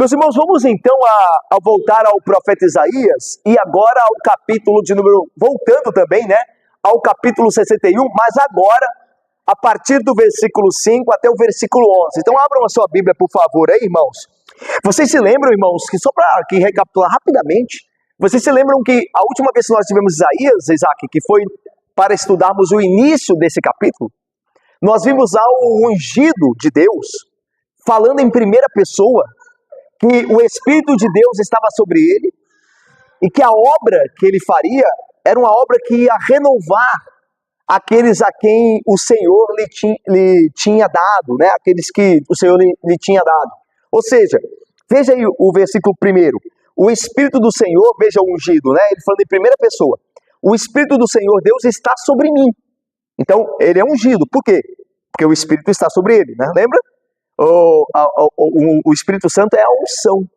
Meus irmãos, vamos então a voltar ao profeta Isaías e agora ao capítulo de número, voltando também, né, ao capítulo 61, mas agora a partir do versículo 5 até o versículo 11. Então abram a sua Bíblia, por favor, aí, irmãos. Vocês se lembram, irmãos, que só para aqui recapitular rapidamente, vocês se lembram que a última vez que nós tivemos Isaías, Isaac, que foi para estudarmos o início desse capítulo, nós vimos ao ungido de Deus, falando em primeira pessoa, que o Espírito de Deus estava sobre ele e que a obra que ele faria era uma obra que ia renovar aqueles a quem o Senhor lhe tinha dado, né? Aqueles que o Senhor lhe tinha dado. Ou seja, veja aí o versículo 1. O Espírito do Senhor, veja o ungido, né? Ele falando em primeira pessoa. O Espírito do Senhor Deus está sobre mim. Então, ele é ungido. Por quê? Porque o Espírito está sobre ele, né? Lembra? O Espírito Santo é a unção,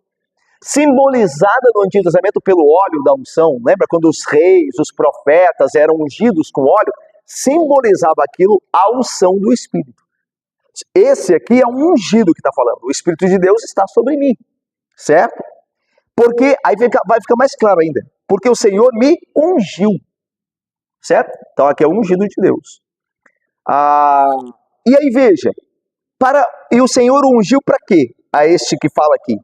simbolizada no Antigo Testamento pelo óleo da unção. Lembra quando os reis, os profetas eram ungidos com óleo? Simbolizava aquilo a unção do Espírito. Esse aqui é um ungido que está falando. O Espírito de Deus está sobre mim, certo? Porque, aí vai ficar mais claro ainda, porque o Senhor me ungiu, certo? Então aqui é o ungido de Deus. E aí veja, e o Senhor ungiu para quê? A este que fala aqui.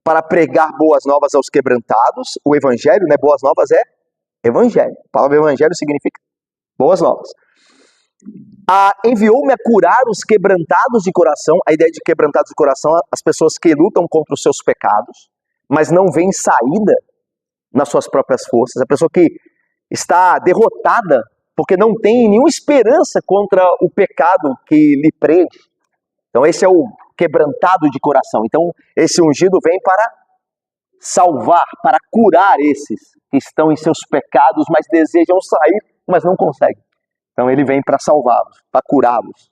Para pregar boas novas aos quebrantados. O evangelho, né? Boas novas é evangelho. A palavra evangelho significa boas novas. Enviou-me a curar os quebrantados de coração. A ideia de quebrantados de coração, as pessoas que lutam contra os seus pecados, mas não veem saída nas suas próprias forças. A pessoa que está derrotada porque não tem nenhuma esperança contra o pecado que lhe prende. Então esse é o quebrantado de coração. Então esse ungido vem para salvar, para curar esses que estão em seus pecados, mas desejam sair, mas não conseguem. Então ele vem para salvá-los, para curá-los.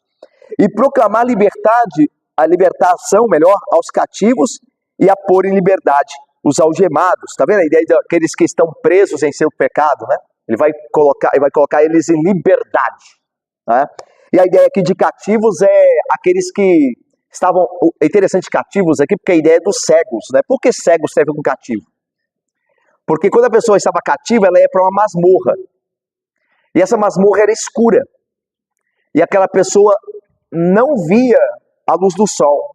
E proclamar a libertação, melhor, aos cativos e a pôr em liberdade os algemados. Está vendo a ideia daqueles que estão presos em seu pecado, né? Ele vai colocar eles em liberdade, né? E a ideia aqui de cativos é aqueles que estavam... É interessante cativos aqui, porque a ideia é dos cegos, né? Por que cegos servem com cativo? Porque quando a pessoa estava cativa, ela ia para uma masmorra. E essa masmorra era escura. E aquela pessoa não via a luz do sol.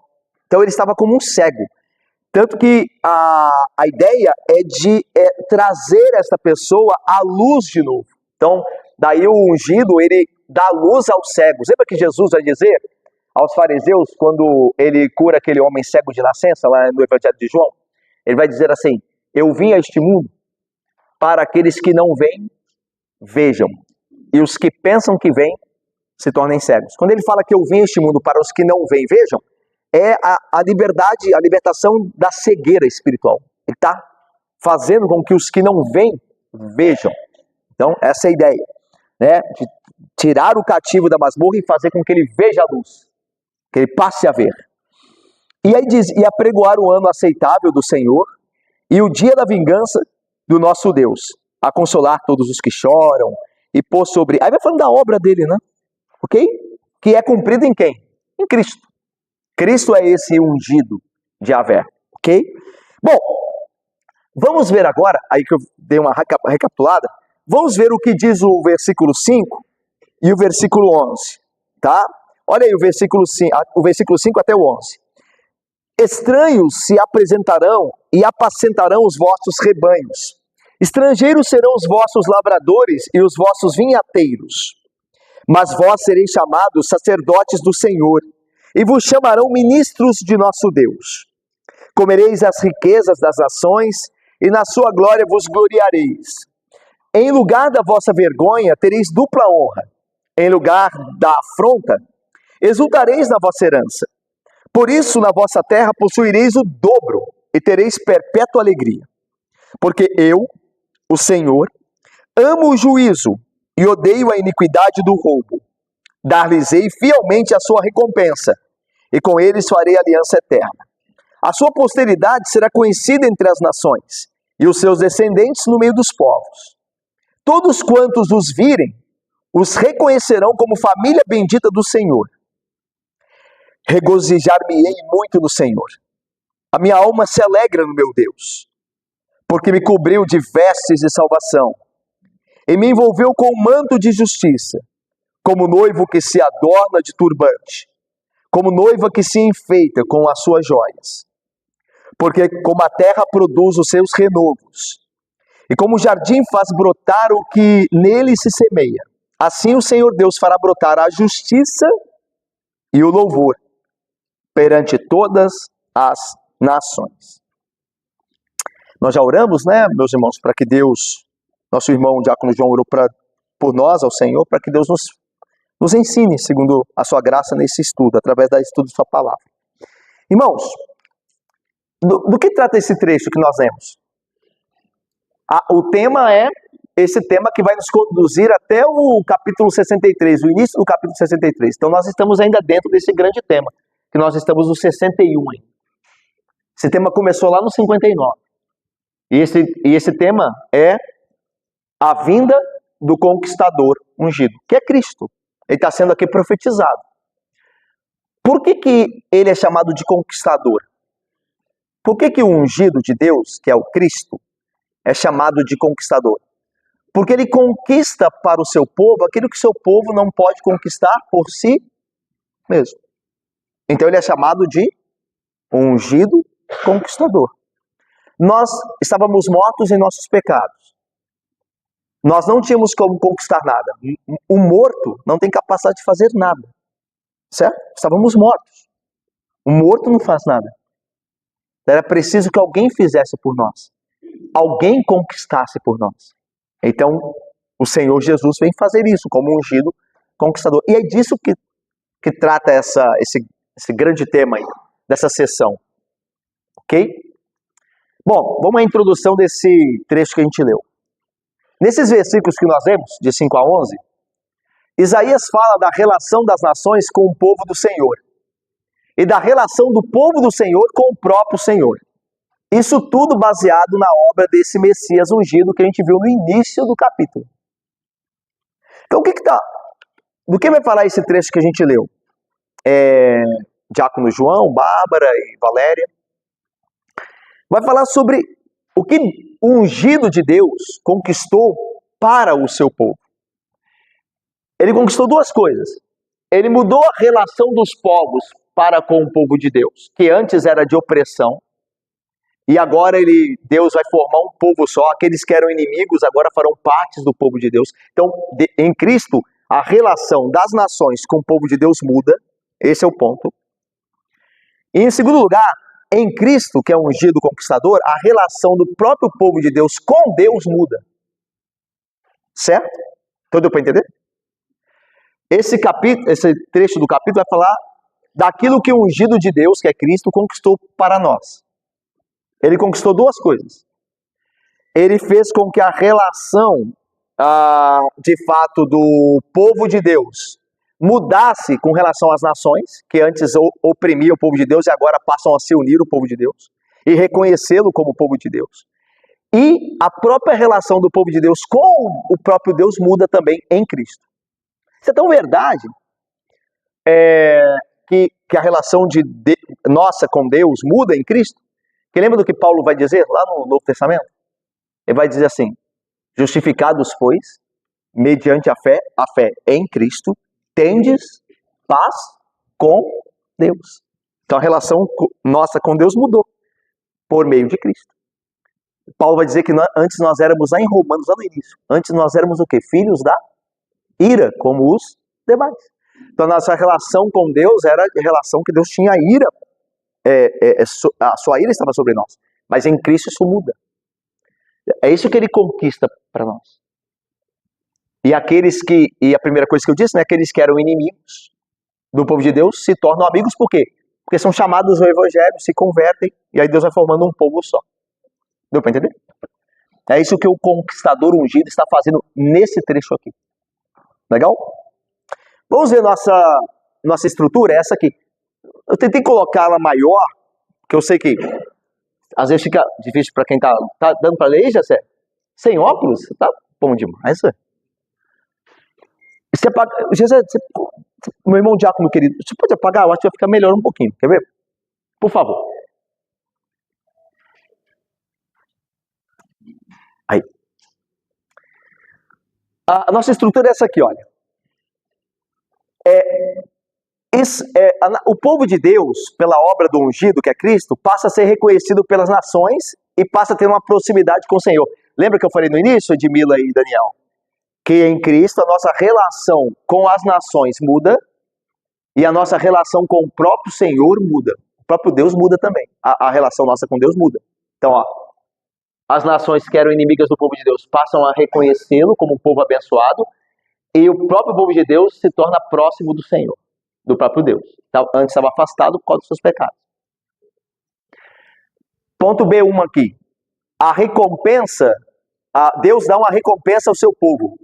Então ele estava como um cego. Tanto que a ideia é de trazer essa pessoa à luz de novo. Então, daí o ungido, ele dá luz aos cegos. Lembra que Jesus vai dizer aos fariseus, quando ele cura aquele homem cego de nascença, lá no Evangelho de João? Ele vai dizer assim: eu vim a este mundo para aqueles que não veem, vejam. E os que pensam que veem, se tornem cegos. Quando ele fala que eu vim a este mundo para os que não veem, vejam, é a liberdade, a libertação da cegueira espiritual. Ele está fazendo com que os que não veem, vejam. Então, essa é a ideia, né? De tirar o cativo da masmorra e fazer com que ele veja a luz, que ele passe a ver. E aí diz, e apregoar o ano aceitável do Senhor e o dia da vingança do nosso Deus, a consolar todos os que choram e pôr sobre... Aí vai falando da obra dele, né? Ok? Que é cumprida em quem? Em Cristo. Cristo é esse ungido de Yahvé, ok? Bom, vamos ver agora, aí que eu dei uma recapitulada, vamos ver o que diz o versículo 5 e o versículo 11, tá? Olha aí o versículo 5 até o 11. Estranhos se apresentarão e apacentarão os vossos rebanhos. Estrangeiros serão os vossos lavradores e os vossos vinhateiros. Mas vós sereis chamados sacerdotes do Senhor, e vos chamarão ministros de nosso Deus. Comereis as riquezas das nações, e na sua glória vos gloriareis. Em lugar da vossa vergonha tereis dupla honra. Em lugar da afronta, exultareis na vossa herança. Por isso, na vossa terra possuireis o dobro, e tereis perpétua alegria. Porque eu, o Senhor, amo o juízo, e odeio a iniquidade do roubo. Dar-lhes-ei fielmente a sua recompensa, e com eles farei aliança eterna. A sua posteridade será conhecida entre as nações, e os seus descendentes no meio dos povos. Todos quantos os virem, os reconhecerão como família bendita do Senhor. Regozijar-me-ei muito no Senhor. A minha alma se alegra no meu Deus, porque me cobriu de vestes de salvação e me envolveu com um manto de justiça, como noivo que se adorna de turbante, como noiva que se enfeita com as suas joias. Porque como a terra produz os seus renovos, e como o jardim faz brotar o que nele se semeia, assim o Senhor Deus fará brotar a justiça e o louvor perante todas as nações. Nós já oramos, né, meus irmãos, para que Deus, nosso irmão Diácono João orou por nós, ao Senhor, para que Deus nos ensine, segundo a sua graça, nesse estudo, através do estudo de sua palavra. Irmãos, do que trata esse trecho que nós lemos? O tema é esse tema que vai nos conduzir até o capítulo 63, o início do capítulo 63. Então nós estamos ainda dentro desse grande tema, que nós estamos no 61 ainda. Esse tema começou lá no 59. E esse tema é a vinda do conquistador ungido, que é Cristo. Ele está sendo aqui profetizado. Por que ele é chamado de conquistador? Por que o ungido de Deus, que é o Cristo, é chamado de conquistador? Porque ele conquista para o seu povo aquilo que o seu povo não pode conquistar por si mesmo. Então ele é chamado de ungido conquistador. Nós estávamos mortos em nossos pecados. Nós não tínhamos como conquistar nada. O morto não tem capacidade de fazer nada. Certo? Estávamos mortos. O morto não faz nada. Era preciso que alguém fizesse por nós. Alguém conquistasse por nós. Então, o Senhor Jesus vem fazer isso como ungido conquistador. E é disso que trata esse grande tema aí, dessa sessão. Ok? Bom, vamos à introdução desse trecho que a gente leu. Nesses versículos que nós lemos, de 5 a 11, Isaías fala da relação das nações com o povo do Senhor. E da relação do povo do Senhor com o próprio Senhor. Isso tudo baseado na obra desse Messias ungido que a gente viu no início do capítulo. Então, do que vai falar esse trecho que a gente leu? Diácono João, Bárbara e Valéria. Vai falar sobre o que o ungido de Deus conquistou para o seu povo. Ele conquistou duas coisas. Ele mudou a relação dos povos para com o povo de Deus, que antes era de opressão, e agora Deus vai formar um povo só. Aqueles que eram inimigos agora farão parte do povo de Deus. Então, em Cristo, a relação das nações com o povo de Deus muda. Esse é o ponto. E em segundo lugar, em Cristo, que é um ungido conquistador, a relação do próprio povo de Deus com Deus muda. Certo? Então deu para entender? Esse trecho do capítulo vai falar daquilo que o ungido de Deus, que é Cristo, conquistou para nós. Ele conquistou duas coisas. Ele fez com que a relação, de fato, do povo de Deus mudasse com relação às nações, que antes oprimiam o povo de Deus e agora passam a se unir o povo de Deus e reconhecê-lo como povo de Deus. E a própria relação do povo de Deus com o próprio Deus muda também em Cristo. Isso é tão verdade que a relação nossa com Deus muda em Cristo. Que lembra do que Paulo vai dizer lá no Novo Testamento? Ele vai dizer assim: justificados, pois, mediante a fé em Cristo, tendes paz com Deus. Então a relação nossa com Deus mudou por meio de Cristo. Paulo vai dizer que antes nós éramos, lá em Romanos, lá no início, antes nós éramos o quê? Filhos da ira, como os demais. Então a nossa relação com Deus era a relação que Deus tinha ira. A sua ira estava sobre nós. Mas em Cristo isso muda. É isso que ele conquista para nós. E a primeira coisa que eu disse, né, aqueles que eram inimigos do povo de Deus se tornam amigos, por quê? Porque são chamados ao Evangelho, se convertem, e aí Deus vai formando um povo só. Deu para entender? É isso que o conquistador ungido está fazendo nesse trecho aqui. Legal? Vamos ver nossa estrutura, essa aqui. Eu tentei colocá-la maior, porque eu sei que às vezes fica difícil para quem tá dando para ler, Jessé? Sem óculos? Tá bom demais, velho. Jessé, meu irmão diácono querido, você pode apagar? Eu acho que vai ficar melhor um pouquinho. Quer ver? Por favor. Aí. A nossa estrutura é essa aqui, olha. O povo de Deus, pela obra do ungido, que é Cristo, passa a ser reconhecido pelas nações e passa a ter uma proximidade com o Senhor. Lembra que eu falei no início, Edmila e Daniel? Que em Cristo a nossa relação com as nações muda e a nossa relação com o próprio Senhor muda. O próprio Deus muda também. A relação nossa com Deus muda. Então, ó, as nações que eram inimigas do povo de Deus passam a reconhecê-lo como um povo abençoado e o próprio povo de Deus se torna próximo do Senhor, do próprio Deus. Antes estava afastado por causa dos seus pecados. Ponto B1 aqui. A recompensa, Deus dá uma recompensa ao seu povo,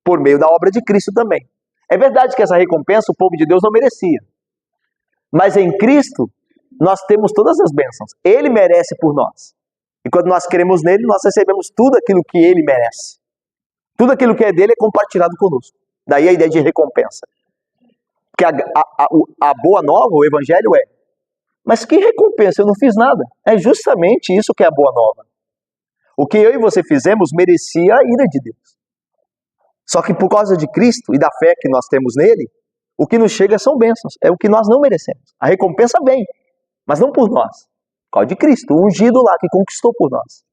por meio da obra de Cristo também. É verdade que essa recompensa o povo de Deus não merecia. Mas em Cristo, nós temos todas as bênçãos. Ele merece por nós. E quando nós cremos nele, nós recebemos tudo aquilo que ele merece. Tudo aquilo que é dele é compartilhado conosco. Daí a ideia de recompensa. Porque a boa nova, o evangelho é: mas que recompensa? Eu não fiz nada. É justamente isso que é a boa nova. O que eu e você fizemos merecia a ira de Deus. Só que por causa de Cristo e da fé que nós temos nele, o que nos chega são bênçãos. É o que nós não merecemos. A recompensa vem, mas não por nós. Por causa de Cristo, o ungido lá que conquistou por nós.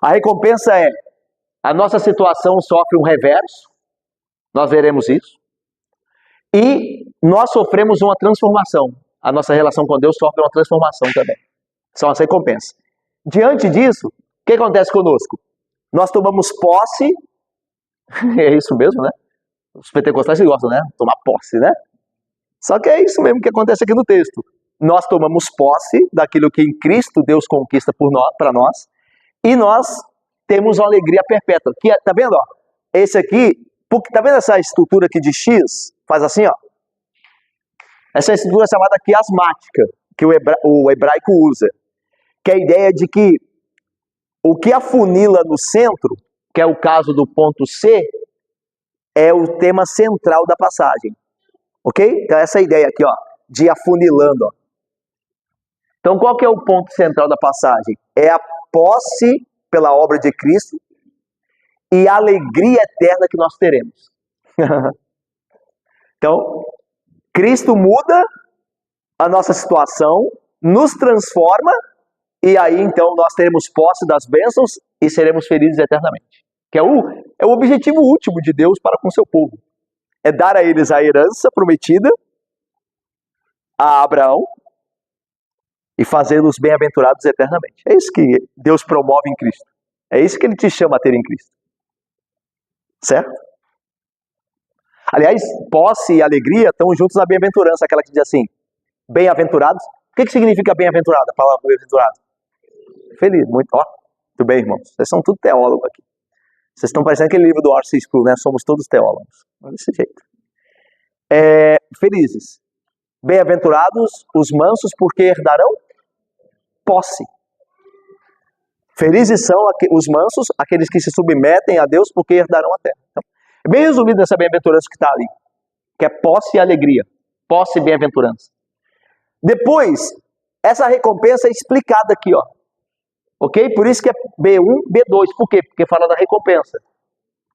A recompensa é: a nossa situação sofre um reverso. Nós veremos isso. E nós sofremos uma transformação. A nossa relação com Deus sofre uma transformação também. São as recompensas. Diante disso, o que acontece conosco? Nós tomamos posse. É isso mesmo, né? Os pentecostais gostam, né? Tomar posse, né? Só que é isso mesmo que acontece aqui no texto. Nós tomamos posse daquilo que em Cristo Deus conquista para nós. E nós temos uma alegria perpétua. Que, tá vendo? Ó? Esse aqui, tá vendo essa estrutura aqui de X? Faz assim, ó. Essa estrutura é chamada quiasmática, que o hebraico usa. Que é a ideia de que o que afunila no centro, que é o caso do ponto C, é o tema central da passagem. Ok? Então essa ideia aqui, ó, de afunilando. Ó. Então qual que é o ponto central da passagem? É a posse pela obra de Cristo e a alegria eterna que nós teremos. Então, Cristo muda a nossa situação, nos transforma, e aí então nós teremos posse das bênçãos e seremos felizes eternamente. Que é o objetivo último de Deus para com o seu povo. É dar a eles a herança prometida a Abraão e fazê-los bem-aventurados eternamente. É isso que Deus promove em Cristo. É isso que ele te chama a ter em Cristo. Certo? Aliás, posse e alegria estão juntos na bem-aventurança, aquela que diz assim: bem-aventurados. O que significa bem-aventurado? A palavra bem-aventurado. Feliz, muito. Ó, muito bem, irmãos. Vocês são tudo teólogos aqui. Vocês estão parecendo aquele livro do R.C. Sproul, né? Somos todos teólogos. Desse jeito. Felizes. Bem-aventurados os mansos, porque herdarão posse. Felizes são os mansos, aqueles que se submetem a Deus, porque herdarão a terra. Então, é bem resumido nessa bem-aventurança que está ali. Que é posse e alegria. Posse e bem-aventurança. Depois, essa recompensa é explicada aqui, ó. Ok? Por isso que é B1, B2. Por quê? Porque fala da recompensa.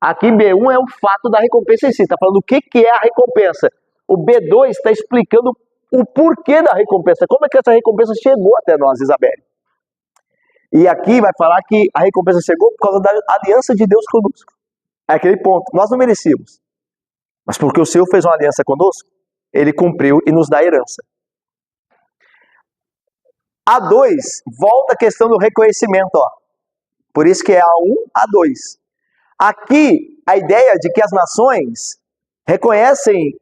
Aqui B1 é o fato da recompensa em si. Está falando o que é a recompensa. O B2 está explicando o porquê da recompensa. Como é que essa recompensa chegou até nós, Isabelle? E aqui vai falar que a recompensa chegou por causa da aliança de Deus conosco. É aquele ponto. Nós não merecíamos. Mas porque o Senhor fez uma aliança conosco, Ele cumpriu e nos dá a herança. A2, volta a questão do reconhecimento. Ó. Por isso que é A1, A2. Aqui, a ideia de que as nações reconhecem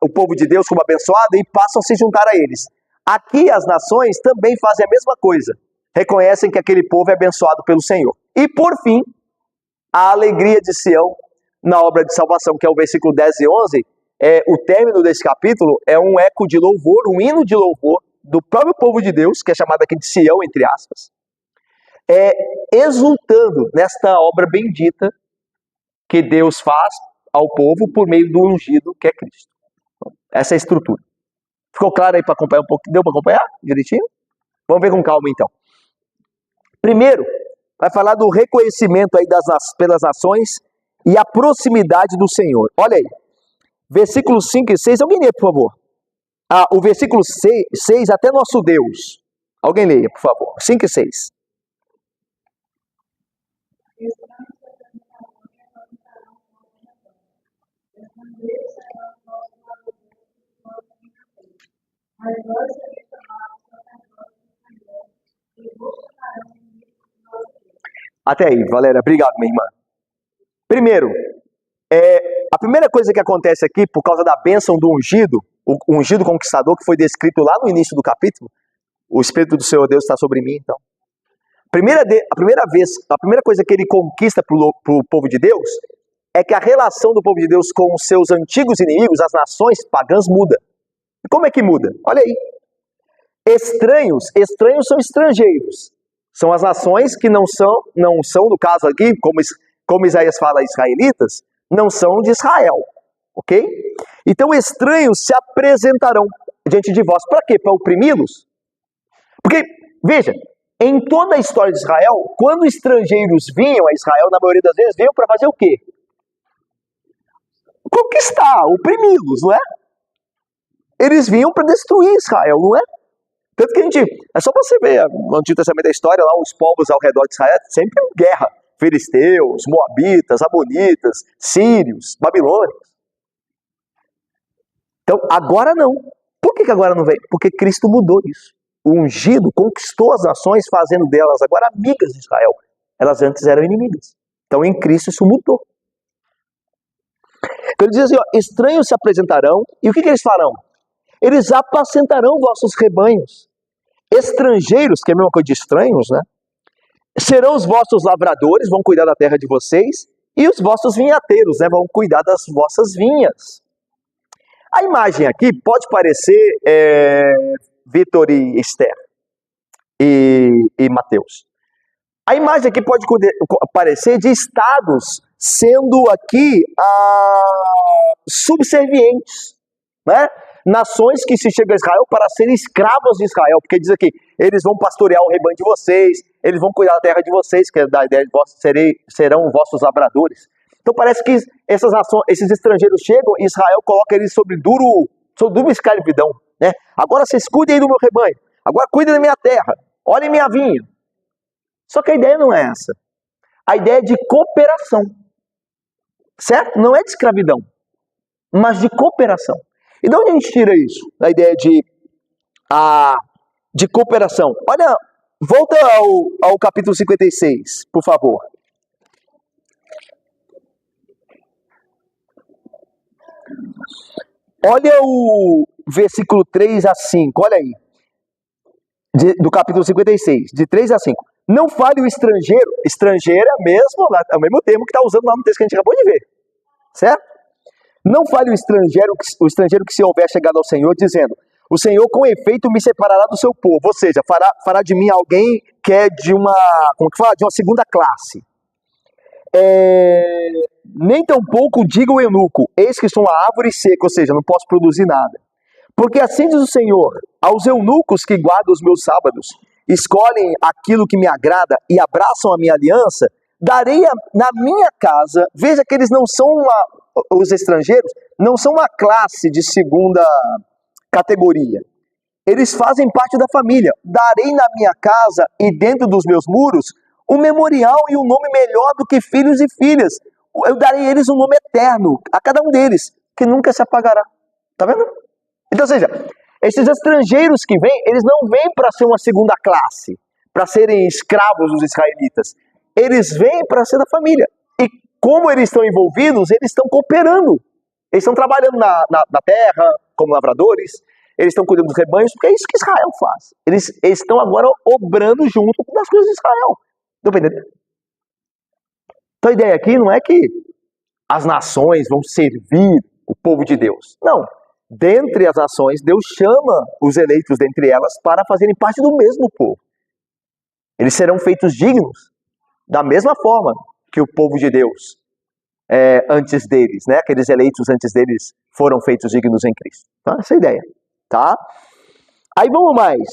o povo de Deus como abençoado e passam a se juntar a eles. Aqui, as nações também fazem a mesma coisa. Reconhecem que aquele povo é abençoado pelo Senhor. E, por fim, a alegria de Sião na obra de salvação, que é o versículo 10 e 11. O término desse capítulo é um eco de louvor, um hino de louvor do próprio povo de Deus, que é chamado aqui de Sião, entre aspas, exultando nesta obra bendita que Deus faz ao povo por meio do ungido que é Cristo. Essa é a estrutura. Ficou claro aí para acompanhar um pouco? Deu para acompanhar direitinho? Vamos ver com calma então. Primeiro, vai falar do reconhecimento aí pelas nações e a proximidade do Senhor. Olha aí, versículos 5 e 6, alguém lê, por favor. O versículo 6, até nosso Deus. Alguém leia, por favor. 5 e 6. Até aí, Valéria. Obrigado, minha irmã. Primeiro, a primeira coisa que acontece aqui, por causa da bênção do ungido, o ungido conquistador, que foi descrito lá no início do capítulo, o Espírito do Senhor Deus está sobre mim, então. A primeira coisa que ele conquista para o povo de Deus é que a relação do povo de Deus com os seus antigos inimigos, as nações pagãs, muda. E como é que muda? Olha aí. Estranhos são estrangeiros. São as nações que não são, no caso aqui, como Isaías fala, israelitas, não são de Israel. Ok? Então, estranhos se apresentarão diante de vós. Para quê? Para oprimi-los? Porque, veja, em toda a história de Israel, quando estrangeiros vinham a Israel, na maioria das vezes, vinham para fazer o quê? Conquistar, oprimi-los, não é? Eles vinham para destruir Israel, não é? Tanto que é só você ver no Antigo Testamento da história, lá os povos ao redor de Israel, sempre em guerra. Filisteus, Moabitas, Amonitas, Sírios, Babilônios. Então, agora não. Por que agora não vem? Porque Cristo mudou isso. O ungido conquistou as nações, fazendo delas agora amigas de Israel. Elas antes eram inimigas. Então, em Cristo, isso mudou. Então, ele diz assim, ó, estranhos se apresentarão, e o que eles farão? Eles apacentarão vossos rebanhos. Estrangeiros, que é a mesma coisa de estranhos, né? Serão os vossos lavradores, vão cuidar da terra de vocês, e os vossos vinhateiros, né, vão cuidar das vossas vinhas. A imagem aqui pode parecer Vitor e Esther e Mateus. A imagem aqui pode parecer de estados sendo aqui subservientes, né? Nações que se chegam a Israel para serem escravas de Israel, porque diz aqui, eles vão pastorear o rebanho de vocês, eles vão cuidar da terra de vocês, que é da ideia de vós, serão vossos labradores. Então parece que esses estrangeiros chegam e Israel coloca eles sob dura escravidão, né? Agora vocês cuidem do meu rebanho, agora cuidem da minha terra, olhem minha vinha. Só que a ideia não é essa. A ideia é de cooperação, certo? Não é de escravidão, mas de cooperação. E de onde a gente tira isso? A ideia de cooperação. Olha, volta ao capítulo 56, por favor. Olha o versículo 3 a 5, olha aí. Do capítulo 56, de 3 a 5. Não fale o estrangeiro. Estrangeiro é o mesmo termo que está usando lá no texto que a gente acabou de ver. Certo? Não fale o estrangeiro que se houver chegado ao Senhor, dizendo, o Senhor com efeito me separará do seu povo, ou seja, fará de mim alguém que é de uma segunda classe. Nem tampouco diga o eunuco, eis que sou uma árvore seca, ou seja, não posso produzir nada. Porque assim diz o Senhor, aos eunucos que guardam os meus sábados, escolhem aquilo que me agrada e abraçam a minha aliança, darei na minha casa, veja que eles não são os estrangeiros não são uma classe de segunda categoria. Eles fazem parte da família. Darei na minha casa e dentro dos meus muros um memorial e um nome melhor do que filhos e filhas. Eu darei a eles um nome eterno, a cada um deles, que nunca se apagará. Tá vendo? Então, ou seja, esses estrangeiros que vêm, eles não vêm para ser uma segunda classe, para serem escravos dos israelitas. Eles vêm para ser da família. E como eles estão envolvidos, eles estão cooperando. Eles estão trabalhando na terra, como lavradores, eles estão cuidando dos rebanhos, porque é isso que Israel faz. Eles estão agora obrando junto com as coisas de Israel. Entendeu? Então a ideia aqui não é que as nações vão servir o povo de Deus. Não. Dentre as nações, Deus chama os eleitos dentre elas para fazerem parte do mesmo povo. Eles serão feitos dignos da mesma forma que o povo de Deus antes deles, né? Aqueles eleitos antes deles foram feitos dignos em Cristo. Então, essa é a ideia, tá? Aí vamos mais.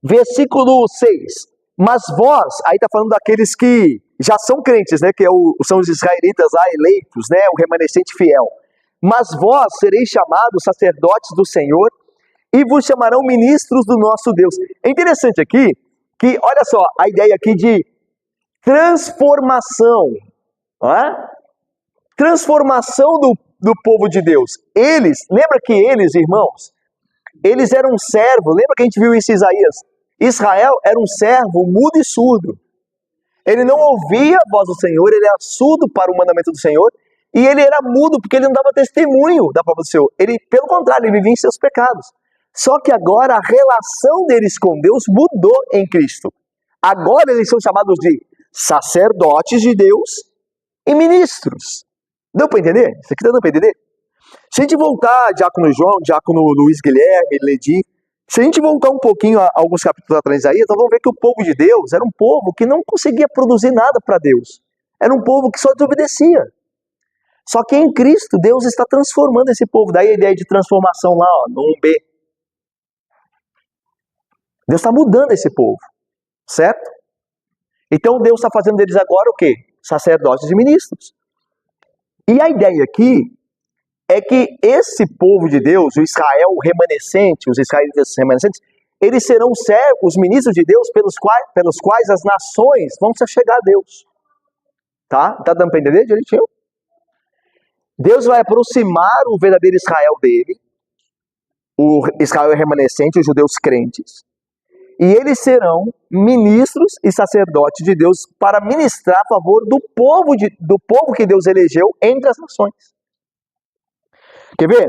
Versículo 6. Mas vós, aí está falando daqueles que já são crentes, né? Que são os israelitas lá eleitos, né? O remanescente fiel. Mas vós sereis chamados sacerdotes do Senhor e vos chamarão ministros do nosso Deus. É interessante aqui que, olha só, a ideia aqui de transformação. Não é? Transformação do povo de Deus. Lembra que eles, irmãos, eles eram servos. Lembra que a gente viu isso em Isaías? Israel era um servo mudo e surdo. Ele não ouvia a voz do Senhor, ele era surdo para o mandamento do Senhor, e ele era mudo porque ele não dava testemunho da palavra do Senhor. Ele, pelo contrário, ele vivia em seus pecados. Só que agora a relação deles com Deus mudou em Cristo. Agora eles são chamados de sacerdotes de Deus e ministros. Deu para entender? Isso aqui deu para entender? Se a gente voltar, Diácono João, Diácono Luiz Guilherme, Ledi, se a gente voltar um pouquinho a alguns capítulos atrás aí, então vamos ver que o povo de Deus era um povo que não conseguia produzir nada para Deus. Era um povo que só desobedecia. Só que em Cristo, Deus está transformando esse povo. Daí a ideia de transformação lá, ó, no 1b. Deus está mudando esse povo, certo? Então Deus está fazendo deles agora o quê? Sacerdotes e ministros. E a ideia aqui é que esse povo de Deus, o Israel remanescente, os israelitas remanescentes, eles serão servos, os ministros de Deus, pelos quais as nações vão se achegar a Deus. Tá? Tá dando para entender direitinho? Deus vai aproximar o verdadeiro Israel dele, o Israel remanescente, os judeus crentes, e eles serão ministros e sacerdotes de Deus para ministrar a favor do povo que Deus elegeu entre as nações. Quer ver?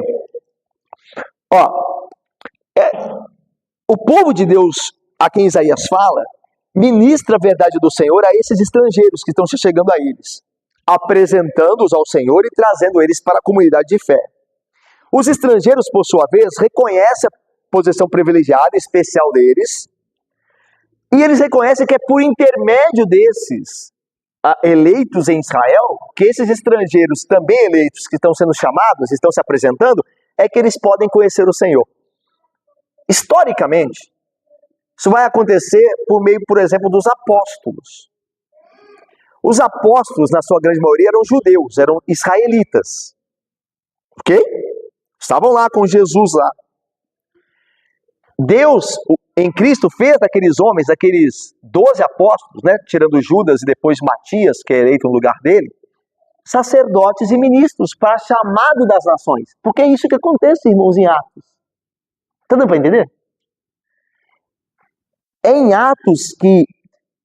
Ó, o povo de Deus, a quem Isaías fala, ministra a verdade do Senhor a esses estrangeiros que estão se chegando a eles, apresentando-os ao Senhor e trazendo eles para a comunidade de fé. Os estrangeiros, por sua vez, reconhecem a posição privilegiada e especial deles, e eles reconhecem que é por intermédio desses eleitos em Israel, que esses estrangeiros também eleitos que estão sendo chamados, estão se apresentando, é que eles podem conhecer o Senhor. Historicamente, isso vai acontecer por meio, por exemplo, dos apóstolos. Os apóstolos, na sua grande maioria, eram judeus, eram israelitas. Ok? Estavam lá com Jesus lá. Deus, em Cristo, fez daqueles homens, daqueles 12 apóstolos, né, tirando Judas e depois Matias, que é eleito no lugar dele, sacerdotes e ministros para chamado das nações. Porque é isso que acontece, irmãos, em Atos. Está dando para entender? É em Atos que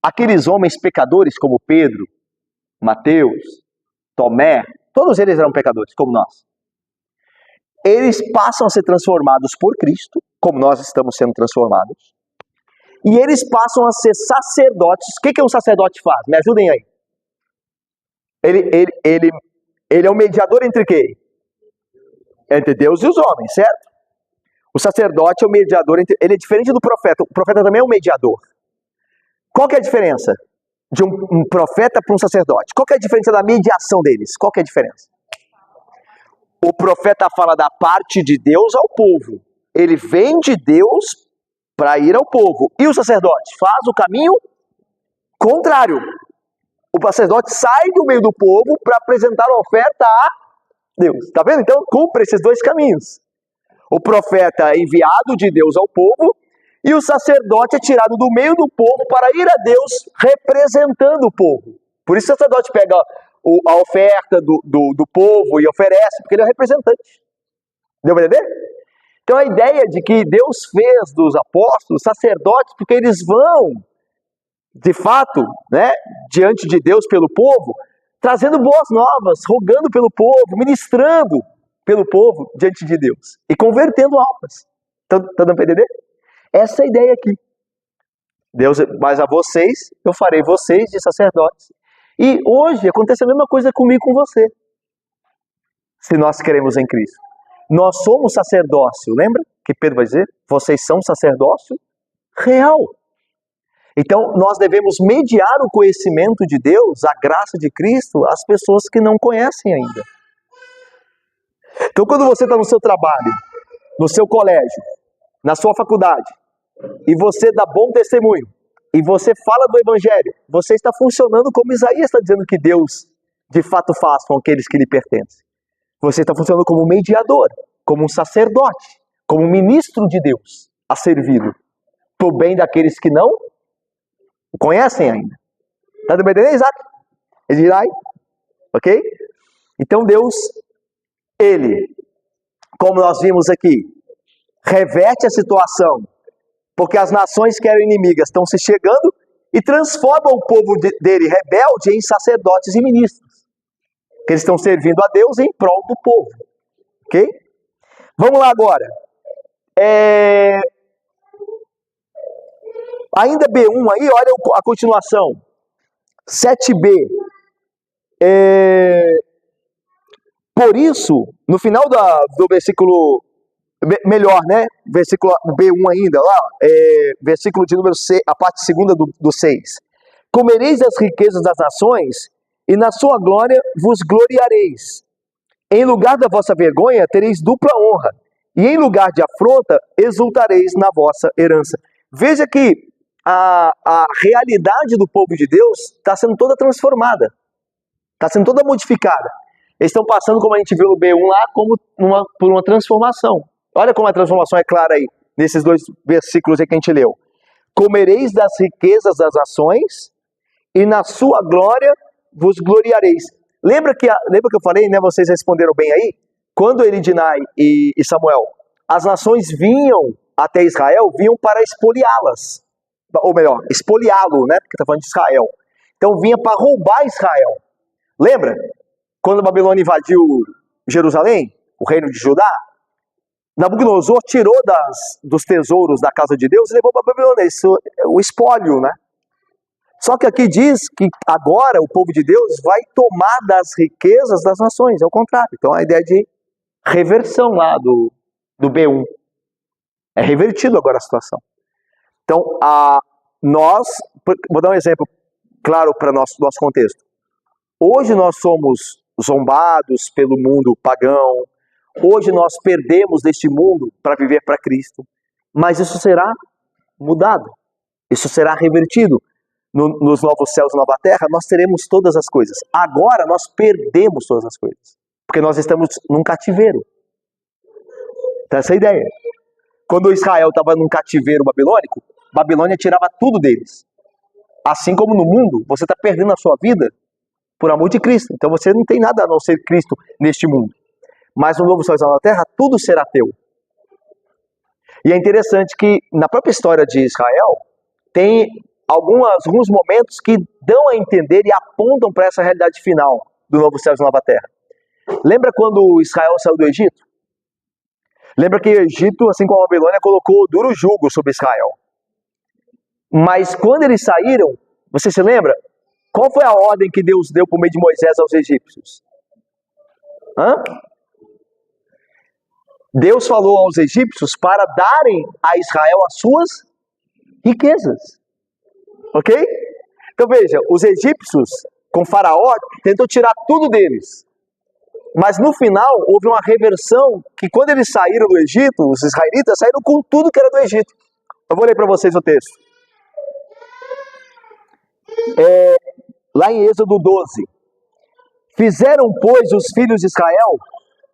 aqueles homens pecadores como Pedro, Mateus, Tomé, todos eles eram pecadores como nós. Eles passam a ser transformados por Cristo, como nós estamos sendo transformados, e eles passam a ser sacerdotes. O que um sacerdote faz? Me ajudem aí. Ele é o mediador entre quem? Entre Deus e os homens, certo? O sacerdote é o mediador entre... Ele é diferente do profeta. O profeta também é um mediador. Qual que é a diferença de um profeta para um sacerdote? Qual que é a diferença da mediação deles? Qual que é a diferença? O profeta fala da parte de Deus ao povo. Ele vem de Deus para ir ao povo. E o sacerdote faz o caminho contrário. O sacerdote sai do meio do povo para apresentar a oferta a Deus. Está vendo? Então, cumpre esses dois caminhos. O profeta é enviado de Deus ao povo e o sacerdote é tirado do meio do povo para ir a Deus representando o povo. Por isso o sacerdote pega a oferta do povo e oferece, porque ele é o representante. Deu para entender? Então a ideia de que Deus fez dos apóstolos sacerdotes, porque eles vão, de fato, né, diante de Deus pelo povo, trazendo boas novas, rogando pelo povo, ministrando pelo povo diante de Deus e convertendo almas. Tá dando para entender? Essa é a ideia aqui. Deus, mas a vocês, eu farei vocês de sacerdotes. E hoje acontece a mesma coisa comigo e com você. Se nós queremos em Cristo. Nós somos sacerdócio, lembra que Pedro vai dizer? Vocês são sacerdócio real. Então nós devemos mediar o conhecimento de Deus, a graça de Cristo, às pessoas que não conhecem ainda. Então quando você está no seu trabalho, no seu colégio, na sua faculdade, e você dá bom testemunho, e você fala do Evangelho, você está funcionando como Isaías está dizendo que Deus de fato faz com aqueles que lhe pertencem. Você está funcionando como um mediador, como um sacerdote, como um ministro de Deus a servir para o bem daqueles que não o conhecem ainda. Está entendendo, Isaac? Edirai? Ok? Então Deus, Ele, como nós vimos aqui, reverte a situação, porque as nações que eram inimigas estão se chegando e transforma o povo dele rebelde em sacerdotes e ministros. Que eles estão servindo a Deus em prol do povo. Ok? Vamos lá agora. Ainda B1 aí, olha a continuação. 7b. Por isso, no final do versículo, melhor, né? Versículo B1 ainda, lá, versículo de número 6, a parte segunda do 6. Comereis as riquezas das nações, e na sua glória vos gloriareis. Em lugar da vossa vergonha, tereis dupla honra, e em lugar de afronta, exultareis na vossa herança. Veja que a realidade do povo de Deus está sendo toda transformada, está sendo toda modificada. Eles estão passando, como a gente viu no B1 lá, por uma transformação. Olha como a transformação é clara aí, nesses dois versículos aí que a gente leu. Comereis das riquezas das nações, e na sua glória vos gloriareis. Lembra que eu falei, né? Vocês responderam bem aí? Quando Elidinai e Samuel, as nações vinham até Israel, vinham para expoliá-las. Ou melhor, expoliá-lo, né? Porque está falando de Israel. Então vinha para roubar Israel. Lembra? Quando a Babilônia invadiu Jerusalém, o reino de Judá, Nabucodonosor tirou dos tesouros da casa de Deus e levou para a Babilônia. Isso é o espólio, né? Só que aqui diz que agora o povo de Deus vai tomar das riquezas das nações. É o contrário. Então a ideia de reversão lá do B1. É revertido agora a situação. Então, vou dar um exemplo claro para nosso contexto. Hoje nós somos zombados pelo mundo pagão. Hoje nós perdemos deste mundo para viver para Cristo. Mas isso será mudado. Isso será revertido. Nos novos céus e nova terra, nós teremos todas as coisas. Agora nós perdemos todas as coisas. Porque nós estamos num cativeiro. Então essa é a ideia. Quando Israel estava num cativeiro babilônico, Babilônia tirava tudo deles. Assim como no mundo, você está perdendo a sua vida por amor de Cristo. Então você não tem nada a não ser Cristo neste mundo. Mas no novo céu e nova terra, tudo será teu. E é interessante que na própria história de Israel, tem alguns momentos que dão a entender e apontam para essa realidade final do novo céu e nova terra. Lembra quando Israel saiu do Egito? Lembra que o Egito, assim como a Babilônia, colocou duro jugo sobre Israel. Mas quando eles saíram, você se lembra? Qual foi a ordem que Deus deu por meio de Moisés aos egípcios? Deus falou aos egípcios para darem a Israel as suas riquezas. Ok? Então veja, os egípcios, com Faraó, tentou tirar tudo deles. Mas no final, houve uma reversão, que quando eles saíram do Egito, os israelitas saíram com tudo que era do Egito. Eu vou ler para vocês o texto. Lá em Êxodo 12. Fizeram, pois, os filhos de Israel,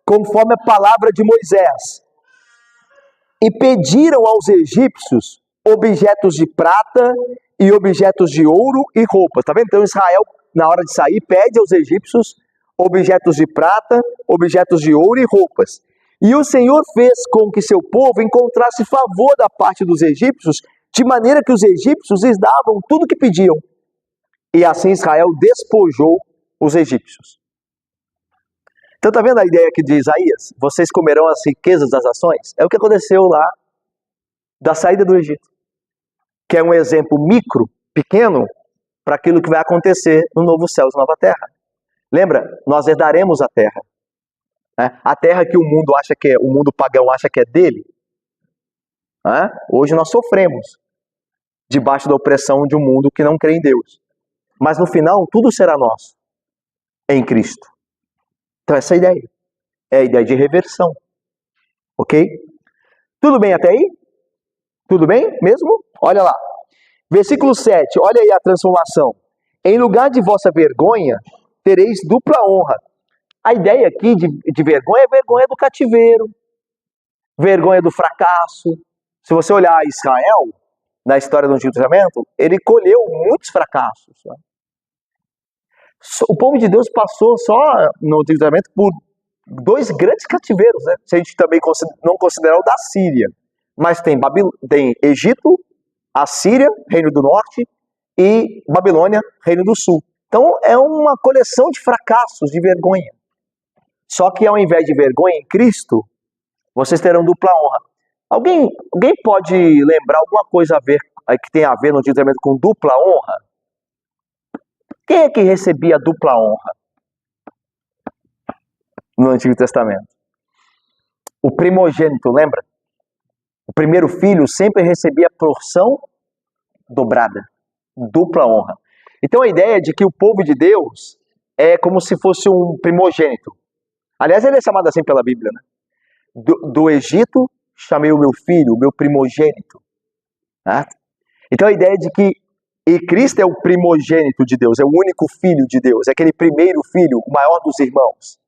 conforme a palavra de Moisés, e pediram aos egípcios objetos de prata e objetos de ouro e roupas. Tá vendo? Então Israel, na hora de sair, pede aos egípcios objetos de prata, objetos de ouro e roupas. E o Senhor fez com que seu povo encontrasse favor da parte dos egípcios, de maneira que os egípcios lhes davam tudo o que pediam. E assim Israel despojou os egípcios. Então tá vendo a ideia aqui de Isaías? Vocês comerão as riquezas das nações? É o que aconteceu lá da saída do Egito. Que é um exemplo micro, pequeno, para aquilo que vai acontecer no novo céu e nova terra. Lembra? Nós herdaremos a terra. Né? A terra que o mundo pagão acha que é dele. Né? Hoje nós sofremos debaixo da opressão de um mundo que não crê em Deus. Mas no final, tudo será nosso em Cristo. Então essa é a ideia. É a ideia de reversão. Ok? Tudo bem até aí? Tudo bem mesmo? Olha lá. Versículo 7, olha aí a transformação. Em lugar de vossa vergonha, tereis dupla honra. A ideia aqui de vergonha é vergonha do cativeiro, vergonha do fracasso. Se você olhar Israel, na história do Antigo Testamento, ele colheu muitos fracassos. Né? O povo de Deus passou só no Antigo Testamento por 2 grandes cativeiros, né? Se a gente também não considerar o da Síria. Mas tem Egito, Assíria, Reino do Norte, e Babilônia, Reino do Sul. Então é uma coleção de fracassos, de vergonha. Só que ao invés de vergonha em Cristo, vocês terão dupla honra. Alguém pode lembrar alguma coisa que tem a ver no Antigo Testamento com dupla honra? Quem é que recebia dupla honra no Antigo Testamento? O primogênito, lembra? O primeiro filho sempre recebia porção dobrada, dupla honra. Então a ideia é de que o povo de Deus é como se fosse um primogênito. Aliás, ele é chamado assim pela Bíblia, né? Do Egito, chamei o meu filho, o meu primogênito. Né? Então a ideia é de que Cristo é o primogênito de Deus, é o único filho de Deus, é aquele primeiro filho, o maior dos irmãos.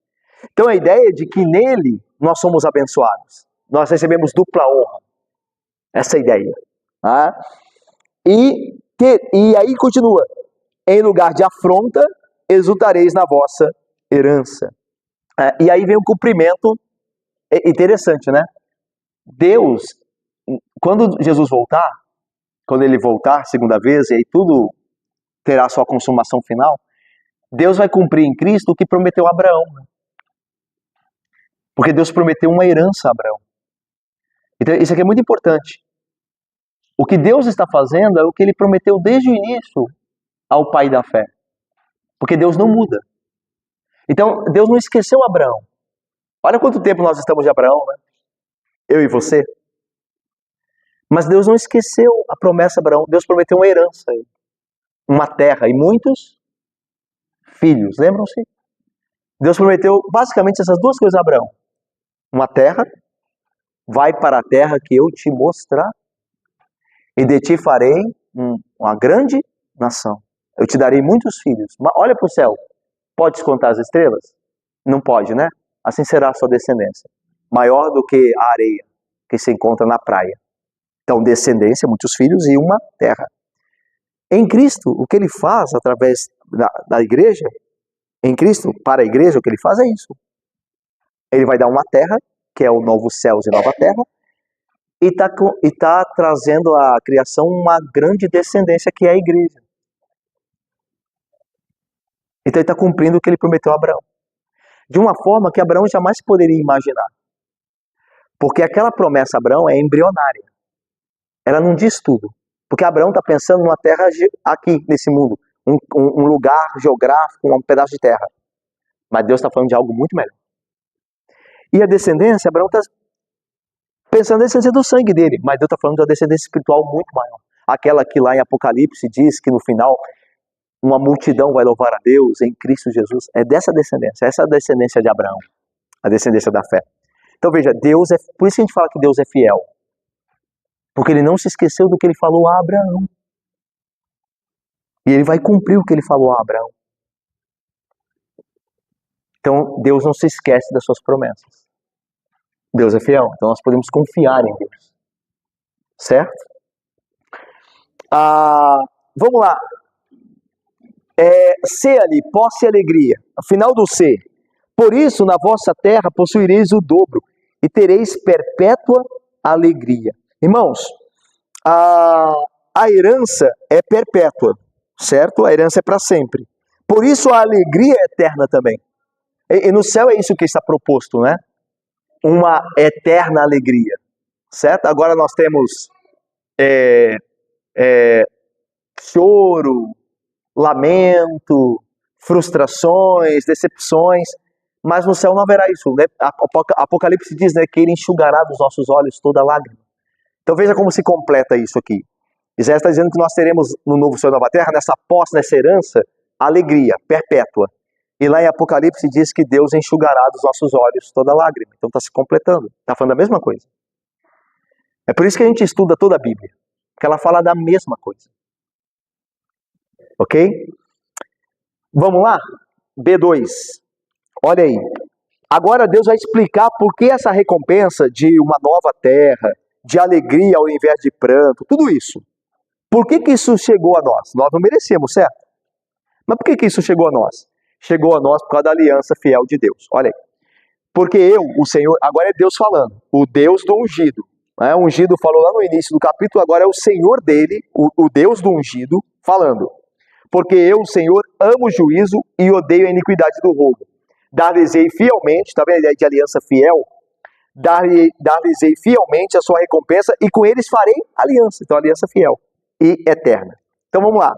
Então a ideia é de que nele nós somos abençoados. Nós recebemos dupla honra. Essa é a ideia. Tá? E aí continua. Em lugar de afronta, exultareis na vossa herança. E aí vem um cumprimento interessante, né? Deus, quando Jesus voltar, quando ele voltar segunda vez, e aí tudo terá sua consumação final, Deus vai cumprir em Cristo o que prometeu a Abraão. Né? Porque Deus prometeu uma herança a Abraão. Então isso aqui é muito importante. O que Deus está fazendo é o que ele prometeu desde o início ao pai da fé. Porque Deus não muda. Então, Deus não esqueceu Abraão. Olha quanto tempo nós estamos de Abraão, né? Eu e você. Mas Deus não esqueceu a promessa a Abraão. Deus prometeu uma herança, uma terra e muitos filhos. Lembram-se? Deus prometeu basicamente essas 2 coisas a Abraão. Uma terra, vai para a terra que eu te mostrar, e de ti farei uma grande nação. Eu te darei muitos filhos. Olha para o céu. Podes contar as estrelas? Não pode, né? Assim será a sua descendência. Maior do que a areia que se encontra na praia. Então, descendência, muitos filhos e uma terra. Em Cristo, o que ele faz através da igreja, em Cristo, para a igreja, o que ele faz é isso. Ele vai dar uma terra, que é o novo céus e nova terra, e está trazendo à criação uma grande descendência, que é a igreja. Então ele está cumprindo o que ele prometeu a Abraão. De uma forma que Abraão jamais poderia imaginar. Porque aquela promessa a Abraão é embrionária. Ela não diz tudo. Porque Abraão está pensando numa terra aqui, nesse mundo. Um lugar geográfico, um pedaço de terra. Mas Deus está falando de algo muito melhor. E a descendência, Abraão está pensando na descendência do sangue dele. Mas Deus está falando de uma descendência espiritual muito maior. Aquela que lá em Apocalipse diz que no final uma multidão vai louvar a Deus em Cristo Jesus. É dessa descendência. Essa é a descendência de Abraão. A descendência da fé. Então veja, Deus é... Por isso que a gente fala que Deus é fiel. Porque ele não se esqueceu do que ele falou a Abraão. E ele vai cumprir o que ele falou a Abraão. Então Deus não se esquece das suas promessas. Deus é fiel. Então nós podemos confiar em Deus. Certo? Vamos lá. C ali, posse e alegria. Final do C. Por isso, na vossa terra possuireis o dobro e tereis perpétua alegria. Irmãos, a herança é perpétua, certo? A herança é para sempre. Por isso a alegria é eterna também. E no céu é isso que está proposto, né? Uma eterna alegria, certo? Agora nós temos choro, lamento, frustrações, decepções, mas no céu não haverá isso. Né? Apocalipse diz, né, que ele enxugará dos nossos olhos toda lágrima. Então veja como se completa isso aqui. Isaías está dizendo que nós teremos no novo céu e nova terra, nessa posse, nessa herança, alegria perpétua. E lá em Apocalipse diz que Deus enxugará dos nossos olhos toda lágrima. Então está se completando, está falando a mesma coisa. É por isso que a gente estuda toda a Bíblia, porque ela fala da mesma coisa. Ok? Vamos lá? B2. Olha aí. Agora Deus vai explicar por que essa recompensa de uma nova terra, de alegria ao invés de pranto, tudo isso. Por que isso chegou a nós? Nós não merecemos, certo? Mas por que isso chegou a nós? Chegou a nós por causa da aliança fiel de Deus. Olha aí. Porque eu, o Senhor, agora é Deus falando, o Deus do ungido. Né? O ungido falou lá no início do capítulo, agora é o Senhor dele, o Deus do ungido, falando. Porque eu, o Senhor, amo o juízo e odeio a iniquidade do roubo. Dar-lhes-ei fielmente, está vendo a ideia de aliança fiel? Dar-lhes-ei fielmente a sua recompensa e com eles farei aliança. Então, aliança fiel e eterna. Então, vamos lá.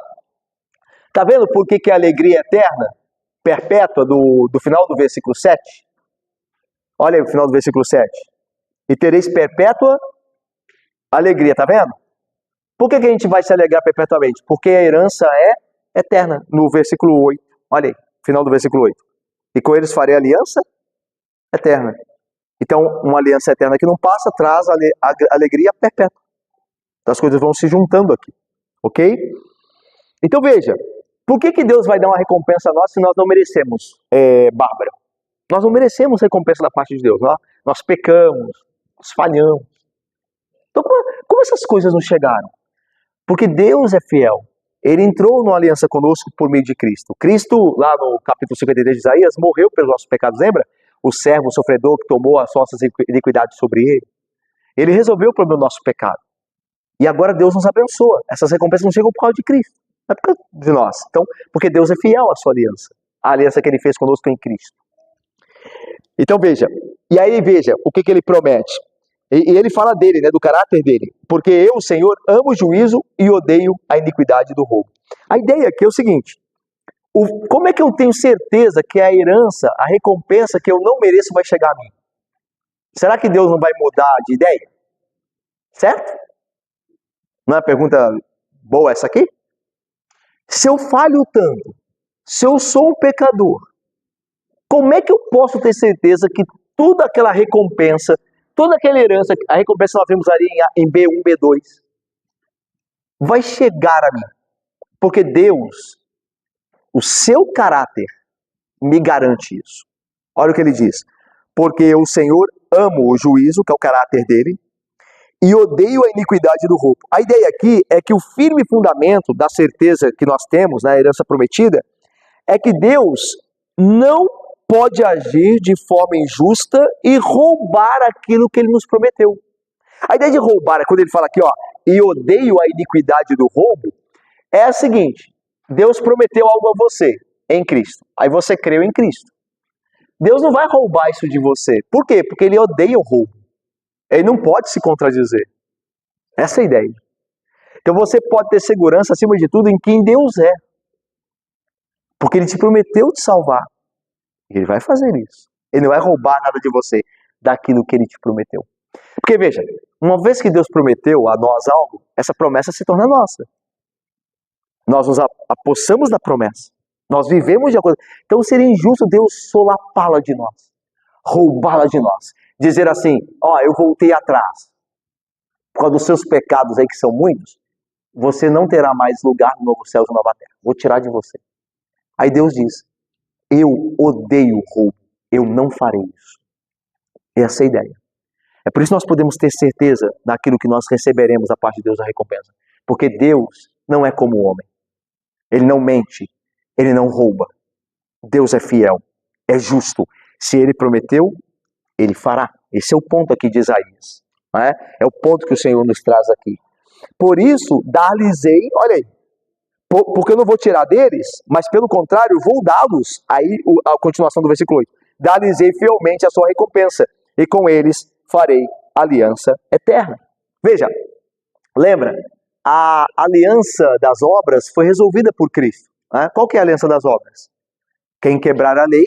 Está vendo por que a alegria é eterna? Perpétua do final do versículo 7? Olha aí o final do versículo 7. E tereis perpétua alegria, está vendo? Por que a gente vai se alegrar perpetuamente? Porque a herança é eterna, no versículo 8. Olha aí, final do versículo 8. E com eles farei aliança eterna. Então, uma aliança eterna que não passa, traz a alegria perpétua. Então, as coisas vão se juntando aqui. Ok? Então, veja. Por que Deus vai dar uma recompensa a nós se nós não merecemos, Bárbara? Nós não merecemos recompensa da parte de Deus. Nós pecamos, nós falhamos. Então, como essas coisas nos chegaram? Porque Deus é fiel. Ele entrou numa aliança conosco por meio de Cristo. Cristo, lá no capítulo 53 de Isaías, morreu pelos nossos pecados, lembra? O servo, o sofredor que tomou as nossas iniquidades sobre ele. Ele resolveu o problema do nosso pecado. E agora Deus nos abençoa. Essas recompensas não chegam por causa de Cristo. Não é por causa de nós. Então, porque Deus é fiel à sua aliança. A aliança que ele fez conosco em Cristo. Então veja. E aí veja o que ele promete. E ele fala dele, né, do caráter dele. Porque eu, Senhor, amo o juízo e odeio a iniquidade do roubo. A ideia aqui é o seguinte. Como é que eu tenho certeza que a herança, a recompensa que eu não mereço vai chegar a mim? Será que Deus não vai mudar de ideia? Certo? Não é uma pergunta boa essa aqui? Se eu falho tanto, se eu sou um pecador, como é que eu posso ter certeza que toda aquela recompensa, toda aquela herança, a recompensa nós vimos ali em B1, B2, vai chegar a mim? Porque Deus, o seu caráter, me garante isso. Olha o que ele diz. Porque o Senhor amo o juízo, que é o caráter dele, e odeio a iniquidade do roubo. A ideia aqui é que o firme fundamento da certeza que nós temos na herança prometida é que Deus não pode agir de forma injusta e roubar aquilo que ele nos prometeu. A ideia de roubar é quando ele fala aqui, ó, e odeio a iniquidade do roubo, é a seguinte: Deus prometeu algo a você em Cristo. Aí você creu em Cristo. Deus não vai roubar isso de você. Por quê? Porque ele odeia o roubo. Ele não pode se contradizer. Essa é a ideia. Então você pode ter segurança, acima de tudo, em quem Deus é. Porque ele te prometeu te salvar. E ele vai fazer isso. Ele não vai roubar nada de você daquilo que ele te prometeu. Porque veja, uma vez que Deus prometeu a nós algo, essa promessa se torna nossa. Nós nos apossamos da promessa. Nós vivemos de acordo. Então seria injusto Deus solapá-la de nós. Roubá-la de nós. Dizer assim, ó, eu voltei atrás. Por causa dos seus pecados aí que são muitos, você não terá mais lugar no novo céu e nova terra. Vou tirar de você. Aí Deus diz, eu odeio o roubo. Eu não farei isso. Essa é a ideia. É por isso que nós podemos ter certeza daquilo que nós receberemos da parte de Deus, a recompensa. Porque Deus não é como o homem. Ele não mente. Ele não rouba. Deus é fiel. É justo. Se ele prometeu, ele fará. Esse é o ponto aqui de Isaías. Não é? É o ponto que o Senhor nos traz aqui. Por isso, dar-lhes-ei, olha aí, porque eu não vou tirar deles, mas pelo contrário, vou dá-los. Aí a continuação do versículo 8. Dar-lhes-ei fielmente a sua recompensa, e com eles farei aliança eterna. Veja, lembra, a aliança das obras foi resolvida por Cristo. Né? Qual que é a aliança das obras? Quem quebrar a lei,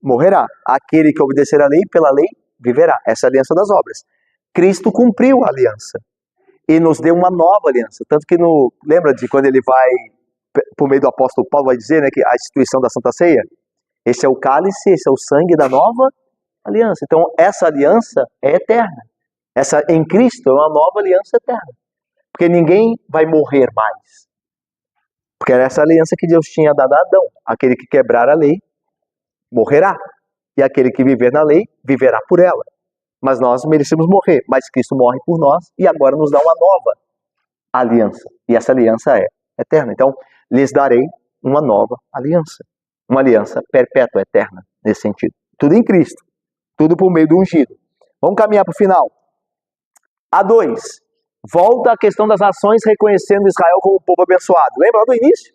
morrerá. Aquele que obedecer a lei, pela lei, viverá. Essa é a aliança das obras. Cristo cumpriu a aliança e nos deu uma nova aliança. Tanto que, lembra de quando ele vai, por meio do apóstolo Paulo, vai dizer, né, que a instituição da Santa Ceia, esse é o cálice, esse é o sangue da nova aliança. Então, essa aliança é eterna. Essa em Cristo é uma nova aliança eterna. Porque ninguém vai morrer mais. Porque era essa aliança que Deus tinha dado a Adão. Aquele que quebrar a lei, morrerá. E aquele que viver na lei, viverá por ela. Mas nós merecemos morrer. Mas Cristo morre por nós e agora nos dá uma nova aliança. E essa aliança é eterna. Então, lhes darei uma nova aliança. Uma aliança perpétua, eterna, nesse sentido. Tudo em Cristo. Tudo por meio do ungido. Vamos caminhar para o final. A2. Volta à questão das nações reconhecendo Israel como um povo abençoado. Lembra lá do início?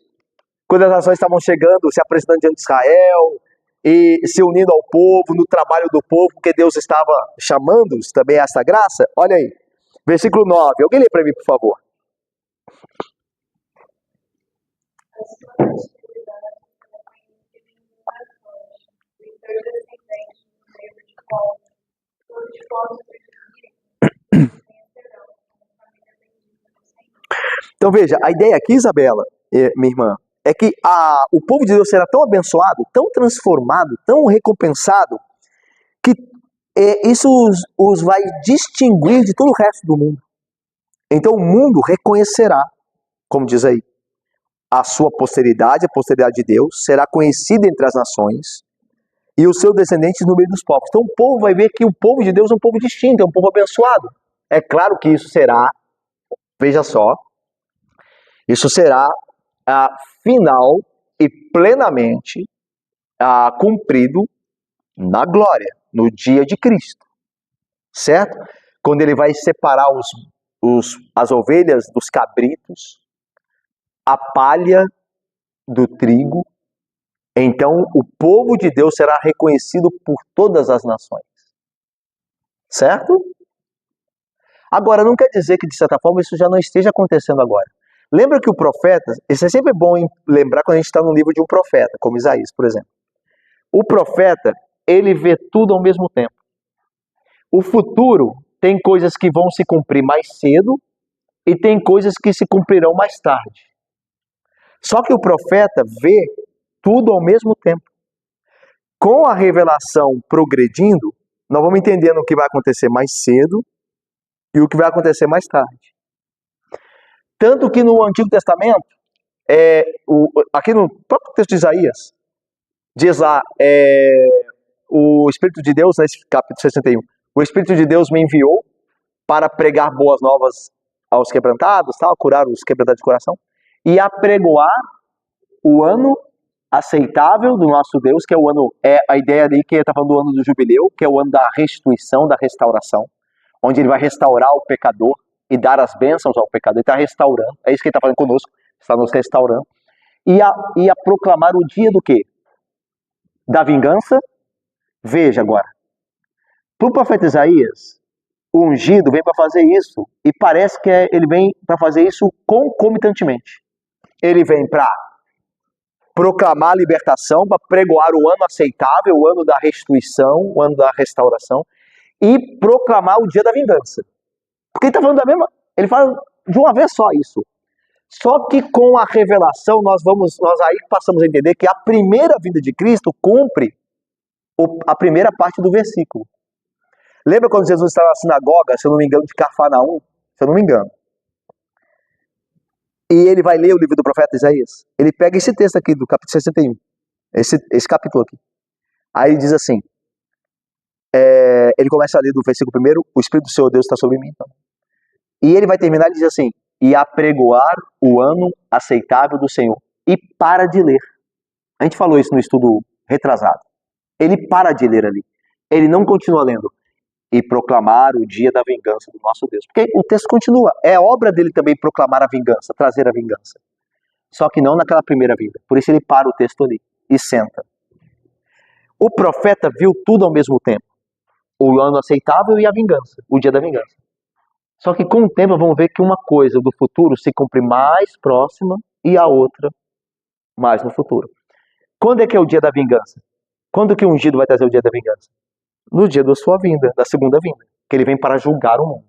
Quando as nações estavam chegando, se apresentando diante de Israel e se unindo ao povo, no trabalho do povo, porque Deus estava chamando-os também a essa graça. Olha aí. Versículo 9. Alguém lê para mim, por favor. Então veja, a ideia aqui, Isabela, minha irmã, é que o povo de Deus será tão abençoado, tão transformado, tão recompensado, que isso os vai distinguir de todo o resto do mundo. Então o mundo reconhecerá, como diz aí, a sua posteridade, a posteridade de Deus, será conhecida entre as nações e os seus descendentes no meio dos povos. Então o povo vai ver que o povo de Deus é um povo distinto, é um povo abençoado. É claro que isso será, veja só, isso será final e plenamente cumprido na glória, no dia de Cristo. Certo? Quando ele vai separar as ovelhas dos cabritos, a palha do trigo, então o povo de Deus será reconhecido por todas as nações. Certo? Agora, não quer dizer que, de certa forma, isso já não esteja acontecendo agora. Lembra que o profeta, isso é sempre bom lembrar quando a gente está no livro de um profeta, como Isaías, por exemplo. O profeta, ele vê tudo ao mesmo tempo. O futuro tem coisas que vão se cumprir mais cedo e tem coisas que se cumprirão mais tarde. Só que o profeta vê tudo ao mesmo tempo. Com a revelação progredindo, nós vamos entendendo o que vai acontecer mais cedo e o que vai acontecer mais tarde. Tanto que no Antigo Testamento, aqui no próprio texto de Isaías, diz lá, o Espírito de Deus, nesse capítulo 61, o Espírito de Deus me enviou para pregar boas novas aos quebrantados, curar os quebrantados de coração, e apregoar o ano aceitável do nosso Deus, que é o ano, a ideia ali que ele está falando do ano do jubileu, que é o ano da restituição, da restauração, onde ele vai restaurar o pecador e dar as bênçãos ao pecador. Ele está restaurando, é isso que ele está fazendo conosco, está nos restaurando. E a proclamar o dia do quê? Da vingança. Veja agora, para o profeta Isaías, o ungido vem para fazer isso, e parece que ele vem para fazer isso concomitantemente. Ele vem para proclamar a libertação, para pregoar o ano aceitável, o ano da restituição, o ano da restauração, e proclamar o dia da vingança. Porque ele está falando da mesma... Ele fala de uma vez só isso. Só que com a revelação nós aí passamos a entender que a primeira vinda de Cristo cumpre a primeira parte do versículo. Lembra quando Jesus estava na sinagoga, se eu não me engano, de Cafarnaum? Se eu não me engano. E ele vai ler o livro do profeta Isaías. Ele pega esse texto aqui do capítulo 61. Esse capítulo aqui. Aí diz assim, ele começa a ler do versículo 1, o Espírito do Senhor Deus está sobre mim. Então. E ele vai terminar e diz assim, e apregoar o ano aceitável do Senhor. E para de ler. A gente falou isso no estudo retrasado. Ele para de ler ali. Ele não continua lendo. E proclamar o dia da vingança do nosso Deus. Porque o texto continua. É obra dele também proclamar a vingança, trazer a vingança. Só que não naquela primeira vinda. Por isso ele para o texto ali e senta. O profeta viu tudo ao mesmo tempo. O ano aceitável e a vingança. O dia da vingança. Só que com o tempo vamos ver que uma coisa do futuro se cumpre mais próxima e a outra mais no futuro. Quando é que é o dia da vingança? Quando que o ungido vai trazer o dia da vingança? No dia da sua vinda, da segunda vinda. Que ele vem para julgar o mundo.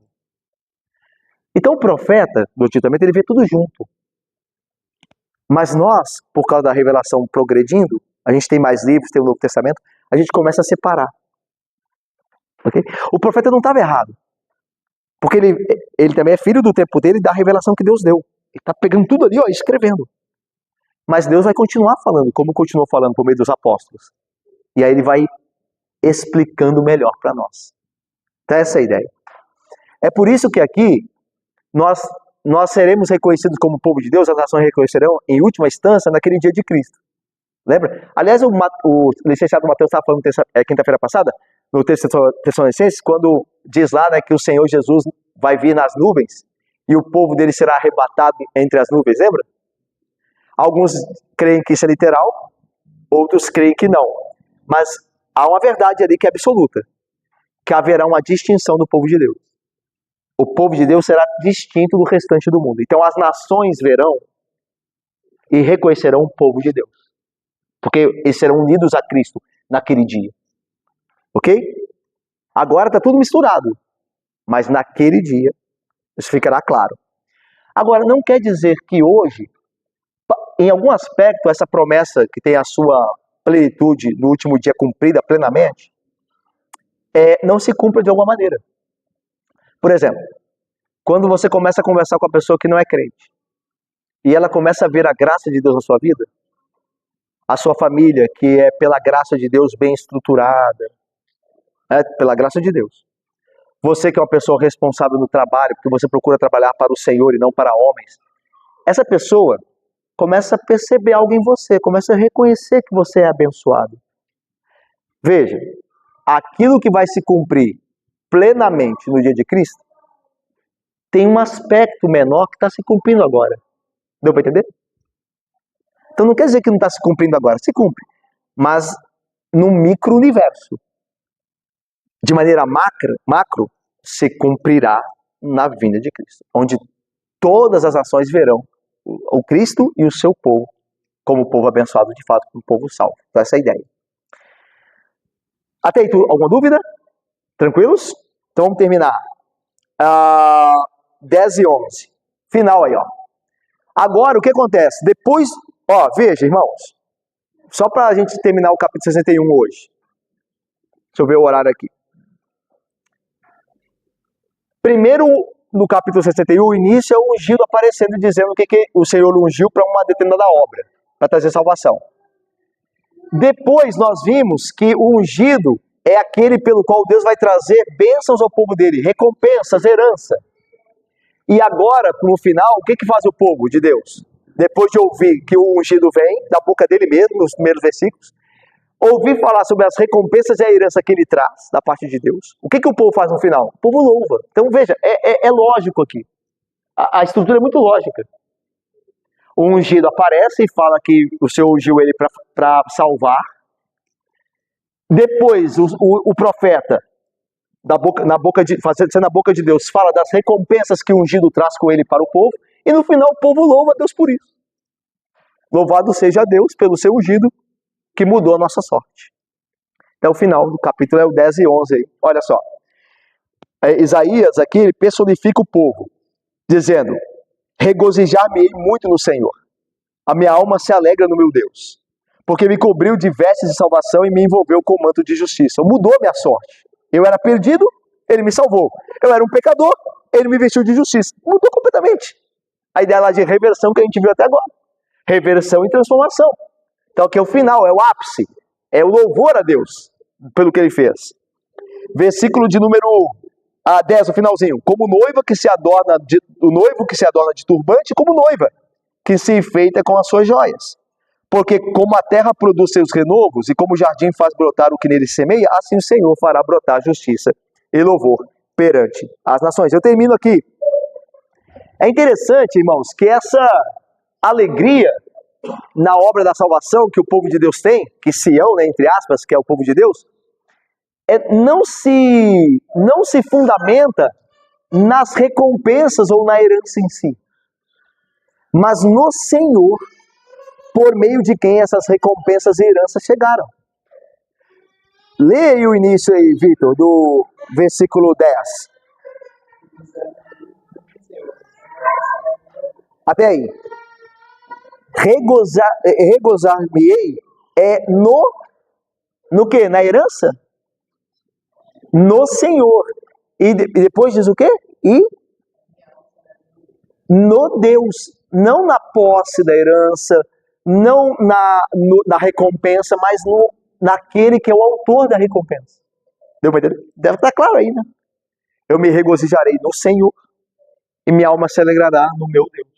Então o profeta, do Antigo Testamento, ele vê tudo junto. Mas nós, por causa da revelação progredindo, a gente tem mais livros, tem o Novo Testamento, a gente começa a separar. Okay? O profeta não estava errado. Porque ele também é filho do tempo dele e da revelação que Deus deu. Ele está pegando tudo ali, escrevendo. Mas Deus vai continuar falando, como continuou falando por meio dos apóstolos. E aí ele vai explicando melhor para nós. Então essa é a ideia. É por isso que aqui nós seremos reconhecidos como povo de Deus, as nações reconhecerão em última instância naquele dia de Cristo. Lembra? Aliás, o licenciado Mateus estava falando quinta-feira passada, no texto de Tessalonicenses, quando diz lá, né, que o Senhor Jesus vai vir nas nuvens e o povo dele será arrebatado entre as nuvens, lembra? Alguns creem que isso é literal, outros creem que não. Mas há uma verdade ali que é absoluta, que haverá uma distinção do povo de Deus. O povo de Deus será distinto do restante do mundo. Então as nações verão e reconhecerão o povo de Deus. Porque eles serão unidos a Cristo naquele dia. Ok? Agora está tudo misturado. Mas naquele dia, isso ficará claro. Agora, não quer dizer que hoje, em algum aspecto, essa promessa que tem a sua plenitude no último dia cumprida plenamente, não se cumpra de alguma maneira. Por exemplo, quando você começa a conversar com a pessoa que não é crente, e ela começa a ver a graça de Deus na sua vida, a sua família, que é pela graça de Deus bem estruturada, pela graça de Deus. Você que é uma pessoa responsável no trabalho, porque você procura trabalhar para o Senhor e não para homens. Essa pessoa começa a perceber algo em você, começa a reconhecer que você é abençoado. Veja, aquilo que vai se cumprir plenamente no dia de Cristo, tem um aspecto menor que está se cumprindo agora. Deu para entender? Então não quer dizer que não está se cumprindo agora, se cumpre. Mas no micro-universo. De maneira macro, se cumprirá na vinda de Cristo. Onde todas as nações verão o Cristo e o seu povo como povo abençoado, de fato, como povo salvo. Então essa é a ideia. Até aí, alguma dúvida? Tranquilos? Então vamos terminar. 10 e 11. Final aí, ó. Agora, o que acontece? Depois, veja, irmãos. Só para a gente terminar o capítulo 61 hoje. Deixa eu ver o horário aqui. Primeiro, no capítulo 61, o início é o ungido aparecendo e dizendo o que o Senhor ungiu para uma determinada obra, para trazer salvação. Depois nós vimos que o ungido é aquele pelo qual Deus vai trazer bênçãos ao povo dele, recompensas, herança. E agora, no final, o que faz o povo de Deus? Depois de ouvir que o ungido vem, da boca dele mesmo, nos primeiros versículos, ouvir falar sobre as recompensas e a herança que ele traz da parte de Deus. O que o povo faz no final? O povo louva. Então veja, é lógico aqui. A estrutura é muito lógica. O ungido aparece e fala que o Senhor ungiu ele para salvar. Depois o profeta, sendo na boca de Deus, fala das recompensas que o ungido traz com ele para o povo. E no final o povo louva a Deus por isso. Louvado seja Deus pelo seu ungido, que mudou a nossa sorte. Então o final do capítulo é o 10 e 11 aí. Olha só. Isaías aqui, ele personifica o povo, dizendo: regozijar-me-ei muito no Senhor. A minha alma se alegra no meu Deus, porque me cobriu de vestes de salvação e me envolveu com o manto de justiça. Mudou a minha sorte. Eu era perdido, ele me salvou. Eu era um pecador, ele me vestiu de justiça. Mudou completamente. A ideia lá de reversão que a gente viu até agora. Reversão e transformação. Então aqui é o final, é o ápice, é o louvor a Deus pelo que ele fez. Versículo de número 10, o finalzinho. Como noiva que se adorna o noivo que se adorna de turbante, como noiva que se enfeita com as suas joias. Porque como a terra produz seus renovos e como o jardim faz brotar o que nele semeia, assim o Senhor fará brotar justiça e louvor perante as nações. Eu termino aqui. É interessante, irmãos, que essa alegria na obra da salvação que o povo de Deus tem, que Sião, né, entre aspas, que é o povo de Deus, não se fundamenta nas recompensas ou na herança em si, mas no Senhor, por meio de quem essas recompensas e heranças chegaram. Leia aí o início aí, Vitor, do versículo 10. Até aí. Regozijar-me-ei no quê? Na herança? No Senhor. E depois diz o quê? E no Deus. Não na posse da herança, não na recompensa, mas naquele que é o autor da recompensa. Deu para entender? Deve estar claro aí, né? Eu me regozijarei no Senhor e minha alma se alegrará no meu Deus.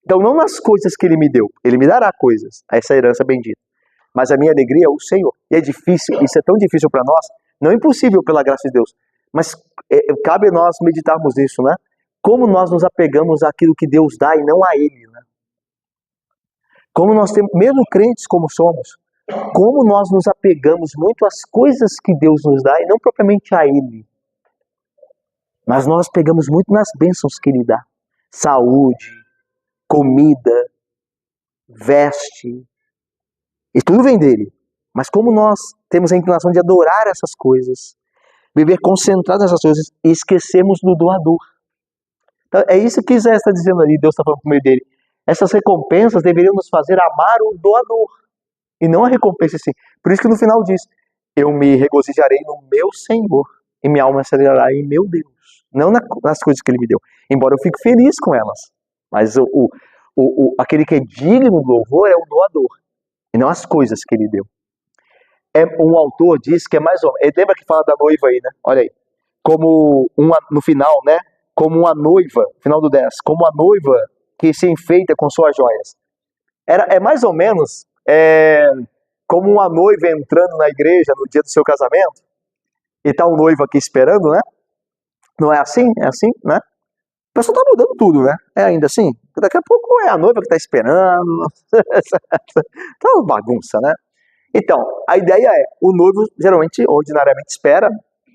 Então, não nas coisas que Ele me deu. Ele me dará coisas, essa herança bendita. Mas a minha alegria é o Senhor. E é difícil, isso é tão difícil para nós, não é impossível pela graça de Deus, mas cabe a nós meditarmos nisso, né? Como nós nos apegamos àquilo que Deus dá e não a Ele, né? Como nós temos, mesmo crentes como somos, como nós nos apegamos muito às coisas que Deus nos dá e não propriamente a Ele. Mas nós pegamos muito nas bênçãos que Ele dá. Saúde, comida, veste, e tudo vem dele. Mas como nós temos a inclinação de adorar essas coisas, viver concentrado nessas coisas e esquecemos do doador. Então, é isso que Isaías está dizendo ali, Deus está falando por meio dele. Essas recompensas deveriam nos fazer amar o doador, e não a recompensa em si. Por isso que no final diz, eu me regozijarei no meu Senhor, e minha alma se alegrará em meu Deus. Não nas coisas que Ele me deu. Embora eu fique feliz com elas. Mas aquele que é digno do louvor é o doador, e não as coisas que Ele deu. Um autor diz que é mais ou menos... Lembra que fala da noiva aí, né? Olha aí. No final, né? Como uma noiva, final do 10, como a noiva que se enfeita com suas joias. É mais ou menos como uma noiva entrando na igreja no dia do seu casamento, e tá um noivo aqui esperando, né? Não é assim? É assim, né? O pessoal tá mudando tudo, né? É ainda assim? Daqui a pouco é a noiva que tá esperando. Tá uma bagunça, né? Então, a ideia é, o noivo geralmente, ordinariamente espera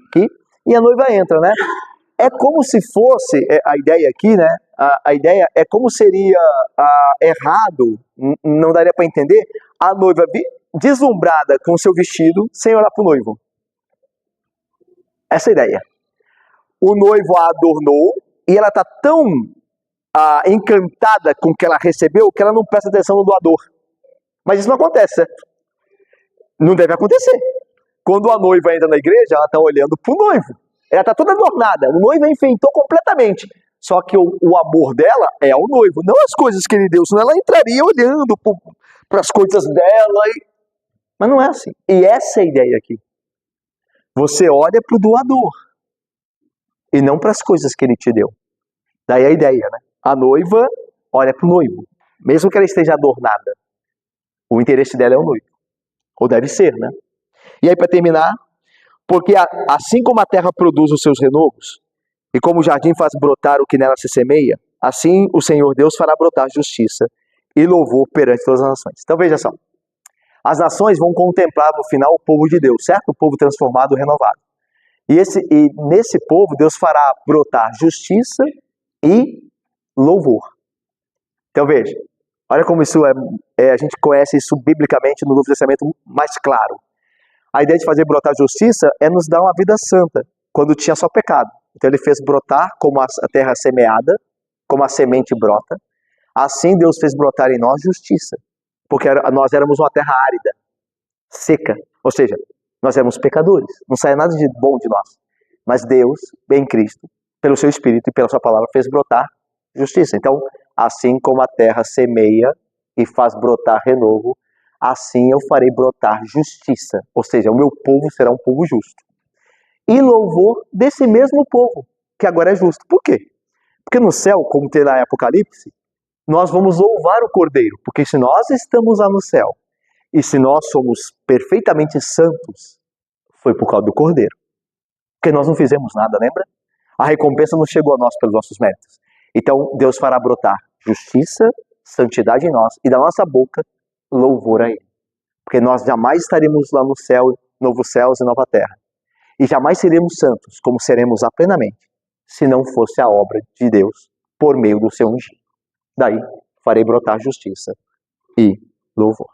aqui, e a noiva entra, né? É como se fosse, a ideia aqui, né? A ideia é como seria errado, não daria para entender, a noiva deslumbrada com o seu vestido sem olhar para o noivo. Essa é a ideia. O noivo a adornou e ela está tão encantada com o que ela recebeu que ela não presta atenção no doador. Mas isso não acontece, certo? Não deve acontecer. Quando a noiva entra na igreja, ela está olhando para o noivo. Ela está toda adornada, o noivo enfeitou completamente. Só que o amor dela é ao noivo, não as coisas que ele deu, senão ela entraria olhando para as coisas dela. Mas não é assim. E essa é a ideia aqui. Você olha para o doador e não para as coisas que ele te deu. Daí a ideia, né? A noiva olha para o noivo, mesmo que ela esteja adornada. O interesse dela é o noivo. Ou deve ser, né? E aí, para terminar, porque assim como a terra produz os seus renovos, e como o jardim faz brotar o que nela se semeia, assim o Senhor Deus fará brotar justiça e louvor perante todas as nações. Então veja só, as nações vão contemplar no final o povo de Deus, certo? O povo transformado, renovado. E nesse povo Deus fará brotar justiça e louvor. Então veja, olha como isso a gente conhece isso biblicamente no Novo Testamento mais claro. A ideia de fazer brotar justiça é nos dar uma vida santa, quando tinha só pecado. Então ele fez brotar como a terra semeada, como a semente brota. Assim Deus fez brotar em nós justiça, porque nós éramos uma terra árida, seca. Ou seja, nós éramos pecadores, não saía nada de bom de nós. Mas Deus, em Cristo, pelo seu Espírito e pela sua palavra, fez brotar justiça. Então, assim como a terra semeia e faz brotar renovo, assim eu farei brotar justiça. Ou seja, o meu povo será um povo justo. E louvor desse mesmo povo, que agora é justo. Por quê? Porque no céu, como tem lá em Apocalipse, nós vamos louvar o Cordeiro. Porque se nós estamos lá no céu, e se nós somos perfeitamente santos, foi por causa do Cordeiro. Porque nós não fizemos nada, lembra? A recompensa não chegou a nós pelos nossos méritos. Então Deus fará brotar justiça, santidade em nós, e da nossa boca, louvor a Ele. Porque nós jamais estaremos lá no céu, novos céus e nova terra. E jamais seremos santos, como seremos lá plenamente, se não fosse a obra de Deus por meio do seu ungido. Daí farei brotar justiça e louvor.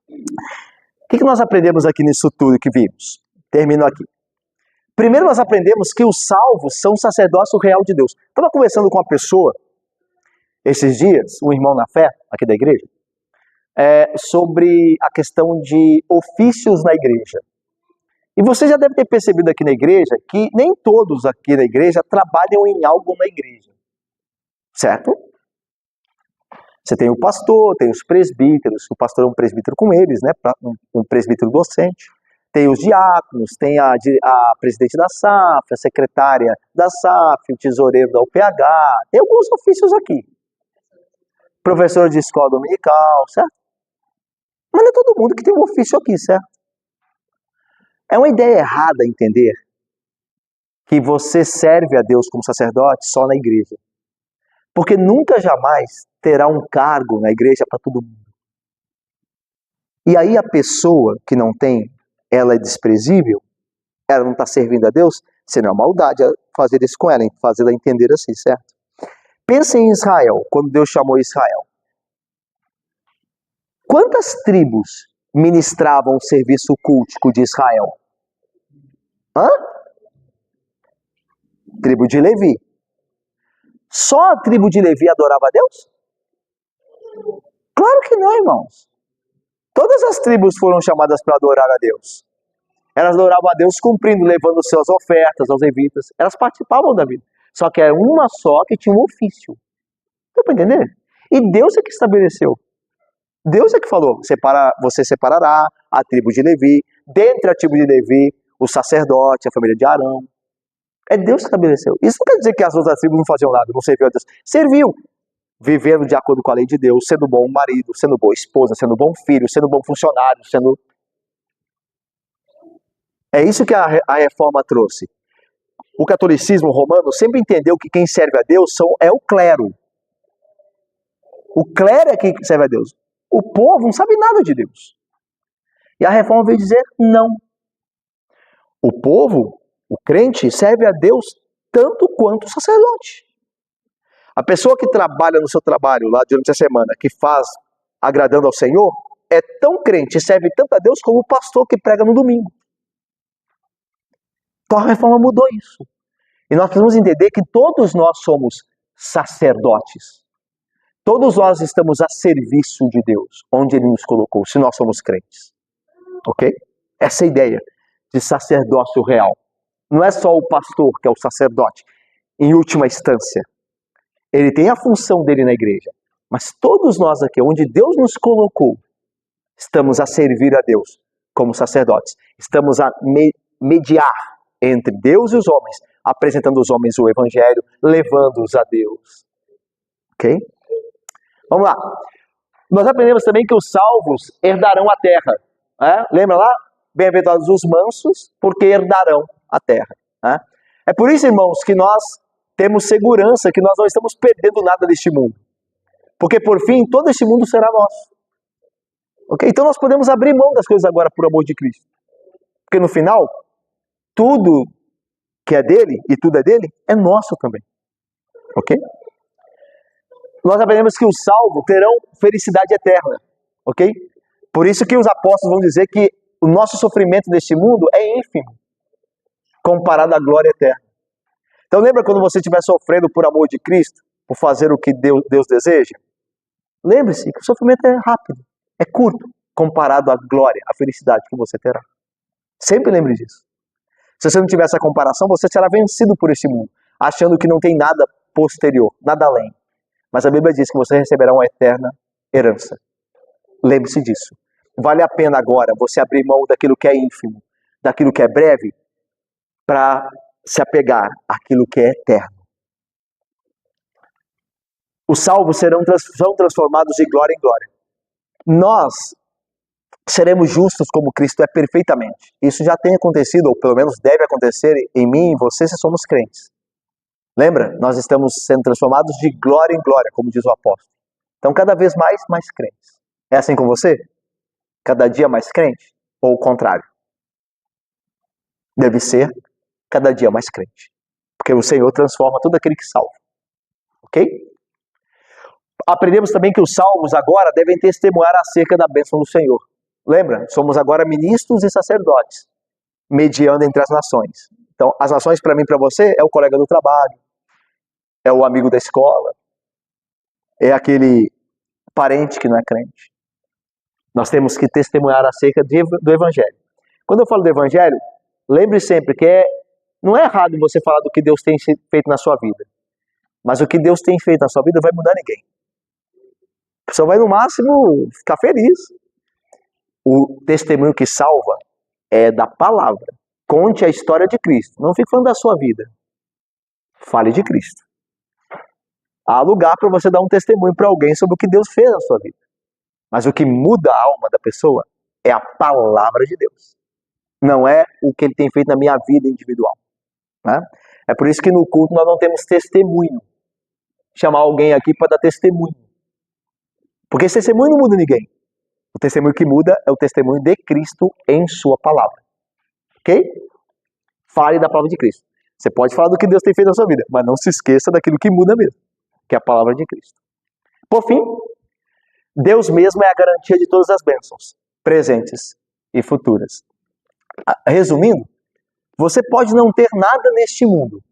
O que nós aprendemos aqui nisso tudo que vimos? Termino aqui. Primeiro nós aprendemos que os salvos são sacerdócio real de Deus. Estava conversando com uma pessoa esses dias, um irmão na fé aqui da igreja, sobre a questão de ofícios na igreja. E você já deve ter percebido aqui na igreja que nem todos aqui na igreja trabalham em algo na igreja. Certo? Você tem o pastor, tem os presbíteros, o pastor é um presbítero com eles, né? Um presbítero docente. Tem os diáconos, tem a presidente da SAF, a secretária da SAF, o tesoureiro da UPH, tem alguns ofícios aqui. Professor de escola dominical, certo? Mas não é todo mundo que tem um ofício aqui, certo? É uma ideia errada entender que você serve a Deus como sacerdote só na igreja. Porque nunca jamais terá um cargo na igreja para todo mundo. E aí a pessoa que não tem, ela é desprezível, ela não está servindo a Deus, senão é maldade fazer isso com ela, fazê-la entender assim, certo? Pensa em Israel, quando Deus chamou Israel. Quantas tribos ministravam o serviço cultico de Israel? Tribo de Levi. Só a tribo de Levi adorava a Deus? Claro que não, irmãos. Todas as tribos foram chamadas para adorar a Deus. Elas adoravam a Deus cumprindo, levando suas ofertas aos levitas. Elas participavam da vida. Só que era uma só que tinha um ofício. Deu para entender? E Deus é que estabeleceu. Deus é que falou, você separará a tribo de Levi, dentre a tribo de Levi, o sacerdote, a família de Arão. É Deus que estabeleceu. Isso não quer dizer que as outras tribos não faziam nada, não serviam a Deus. Serviam, vivendo de acordo com a lei de Deus, sendo bom marido, sendo boa esposa, sendo bom filho, sendo bom funcionário, sendo... É isso que a reforma trouxe. O catolicismo romano sempre entendeu que quem serve a Deus é o clero. O clero é quem serve a Deus. O povo não sabe nada de Deus. E a reforma veio dizer não. O povo, o crente, serve a Deus tanto quanto o sacerdote. A pessoa que trabalha no seu trabalho lá durante a semana, que faz agradando ao Senhor, é tão crente e serve tanto a Deus como o pastor que prega no domingo. Então a reforma mudou isso. E nós precisamos entender que todos nós somos sacerdotes. Todos nós estamos a serviço de Deus, onde Ele nos colocou, se nós somos crentes. Ok? Essa é a ideia de sacerdócio real. Não é só o pastor que é o sacerdote, em última instância. Ele tem a função dele na igreja. Mas todos nós aqui, onde Deus nos colocou, estamos a servir a Deus como sacerdotes. Estamos a mediar entre Deus e os homens, apresentando os homens o evangelho, levando-os a Deus. Ok? Vamos lá. Nós aprendemos também que os salvos herdarão a terra. Lembra lá? Bem-aventurados os mansos, porque herdarão a terra. É por isso, irmãos, que nós temos segurança que nós não estamos perdendo nada deste mundo. Porque, por fim, todo este mundo será nosso. Ok? Então nós podemos abrir mão das coisas agora por amor de Cristo. Porque no final, tudo que é dele e tudo é dele, é nosso também. Ok? Nós aprendemos que os salvos terão felicidade eterna. Ok? Por isso que os apóstolos vão dizer que o nosso sofrimento neste mundo é ínfimo, comparado à glória eterna. Então lembra quando você estiver sofrendo por amor de Cristo, por fazer o que Deus deseja? Lembre-se que o sofrimento é rápido, é curto, comparado à glória, à felicidade que você terá. Sempre lembre disso. Se você não tiver essa comparação, você será vencido por este mundo, achando que não tem nada posterior, nada além. Mas a Bíblia diz que você receberá uma eterna herança. Lembre-se disso. Vale a pena agora você abrir mão daquilo que é ínfimo, daquilo que é breve, para se apegar àquilo que é eterno. Os salvos são transformados de glória em glória. Nós seremos justos como Cristo é perfeitamente. Isso já tem acontecido, ou pelo menos deve acontecer em mim e em você se somos crentes. Lembra? Nós estamos sendo transformados de glória em glória, como diz o apóstolo. Então, cada vez mais crentes. É assim com você? Cada dia mais crente? Ou o contrário? Deve ser cada dia mais crente. Porque o Senhor transforma todo aquele que salva. Ok? Aprendemos também que os salvos agora devem testemunhar acerca da bênção do Senhor. Lembra? Somos agora ministros e sacerdotes, mediando entre as nações. Então, as nações para mim e para você é o colega do trabalho, é o amigo da escola, é aquele parente que não é crente. Nós temos que testemunhar acerca do Evangelho. Quando eu falo do Evangelho, lembre sempre que não é errado você falar do que Deus tem feito na sua vida. Mas o que Deus tem feito na sua vida vai mudar ninguém. pessoa vai no máximo ficar feliz. O testemunho que salva é da palavra. Conte a história de Cristo. Não fique falando da sua vida. Fale de Cristo. Há lugar para você dar um testemunho para alguém sobre o que Deus fez na sua vida. Mas o que muda a alma da pessoa é a palavra de Deus. Não é o que ele tem feito na minha vida individual. Né? É por isso que no culto nós não temos testemunho. Chamar alguém aqui para dar testemunho. Porque esse testemunho não muda ninguém. O testemunho que muda é o testemunho de Cristo em sua palavra. Ok? Fale da palavra de Cristo. Você pode falar do que Deus tem feito na sua vida, mas não se esqueça daquilo que muda mesmo, que é a palavra de Cristo. Por fim, Deus mesmo é a garantia de todas as bênçãos, presentes e futuras. Resumindo, você pode não ter nada neste mundo.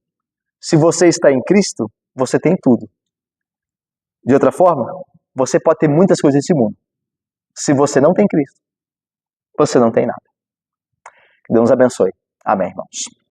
Se você está em Cristo, você tem tudo. De outra forma, você pode ter muitas coisas nesse mundo. Se você não tem Cristo, você não tem nada. Que Deus nos abençoe. Amém, irmãos.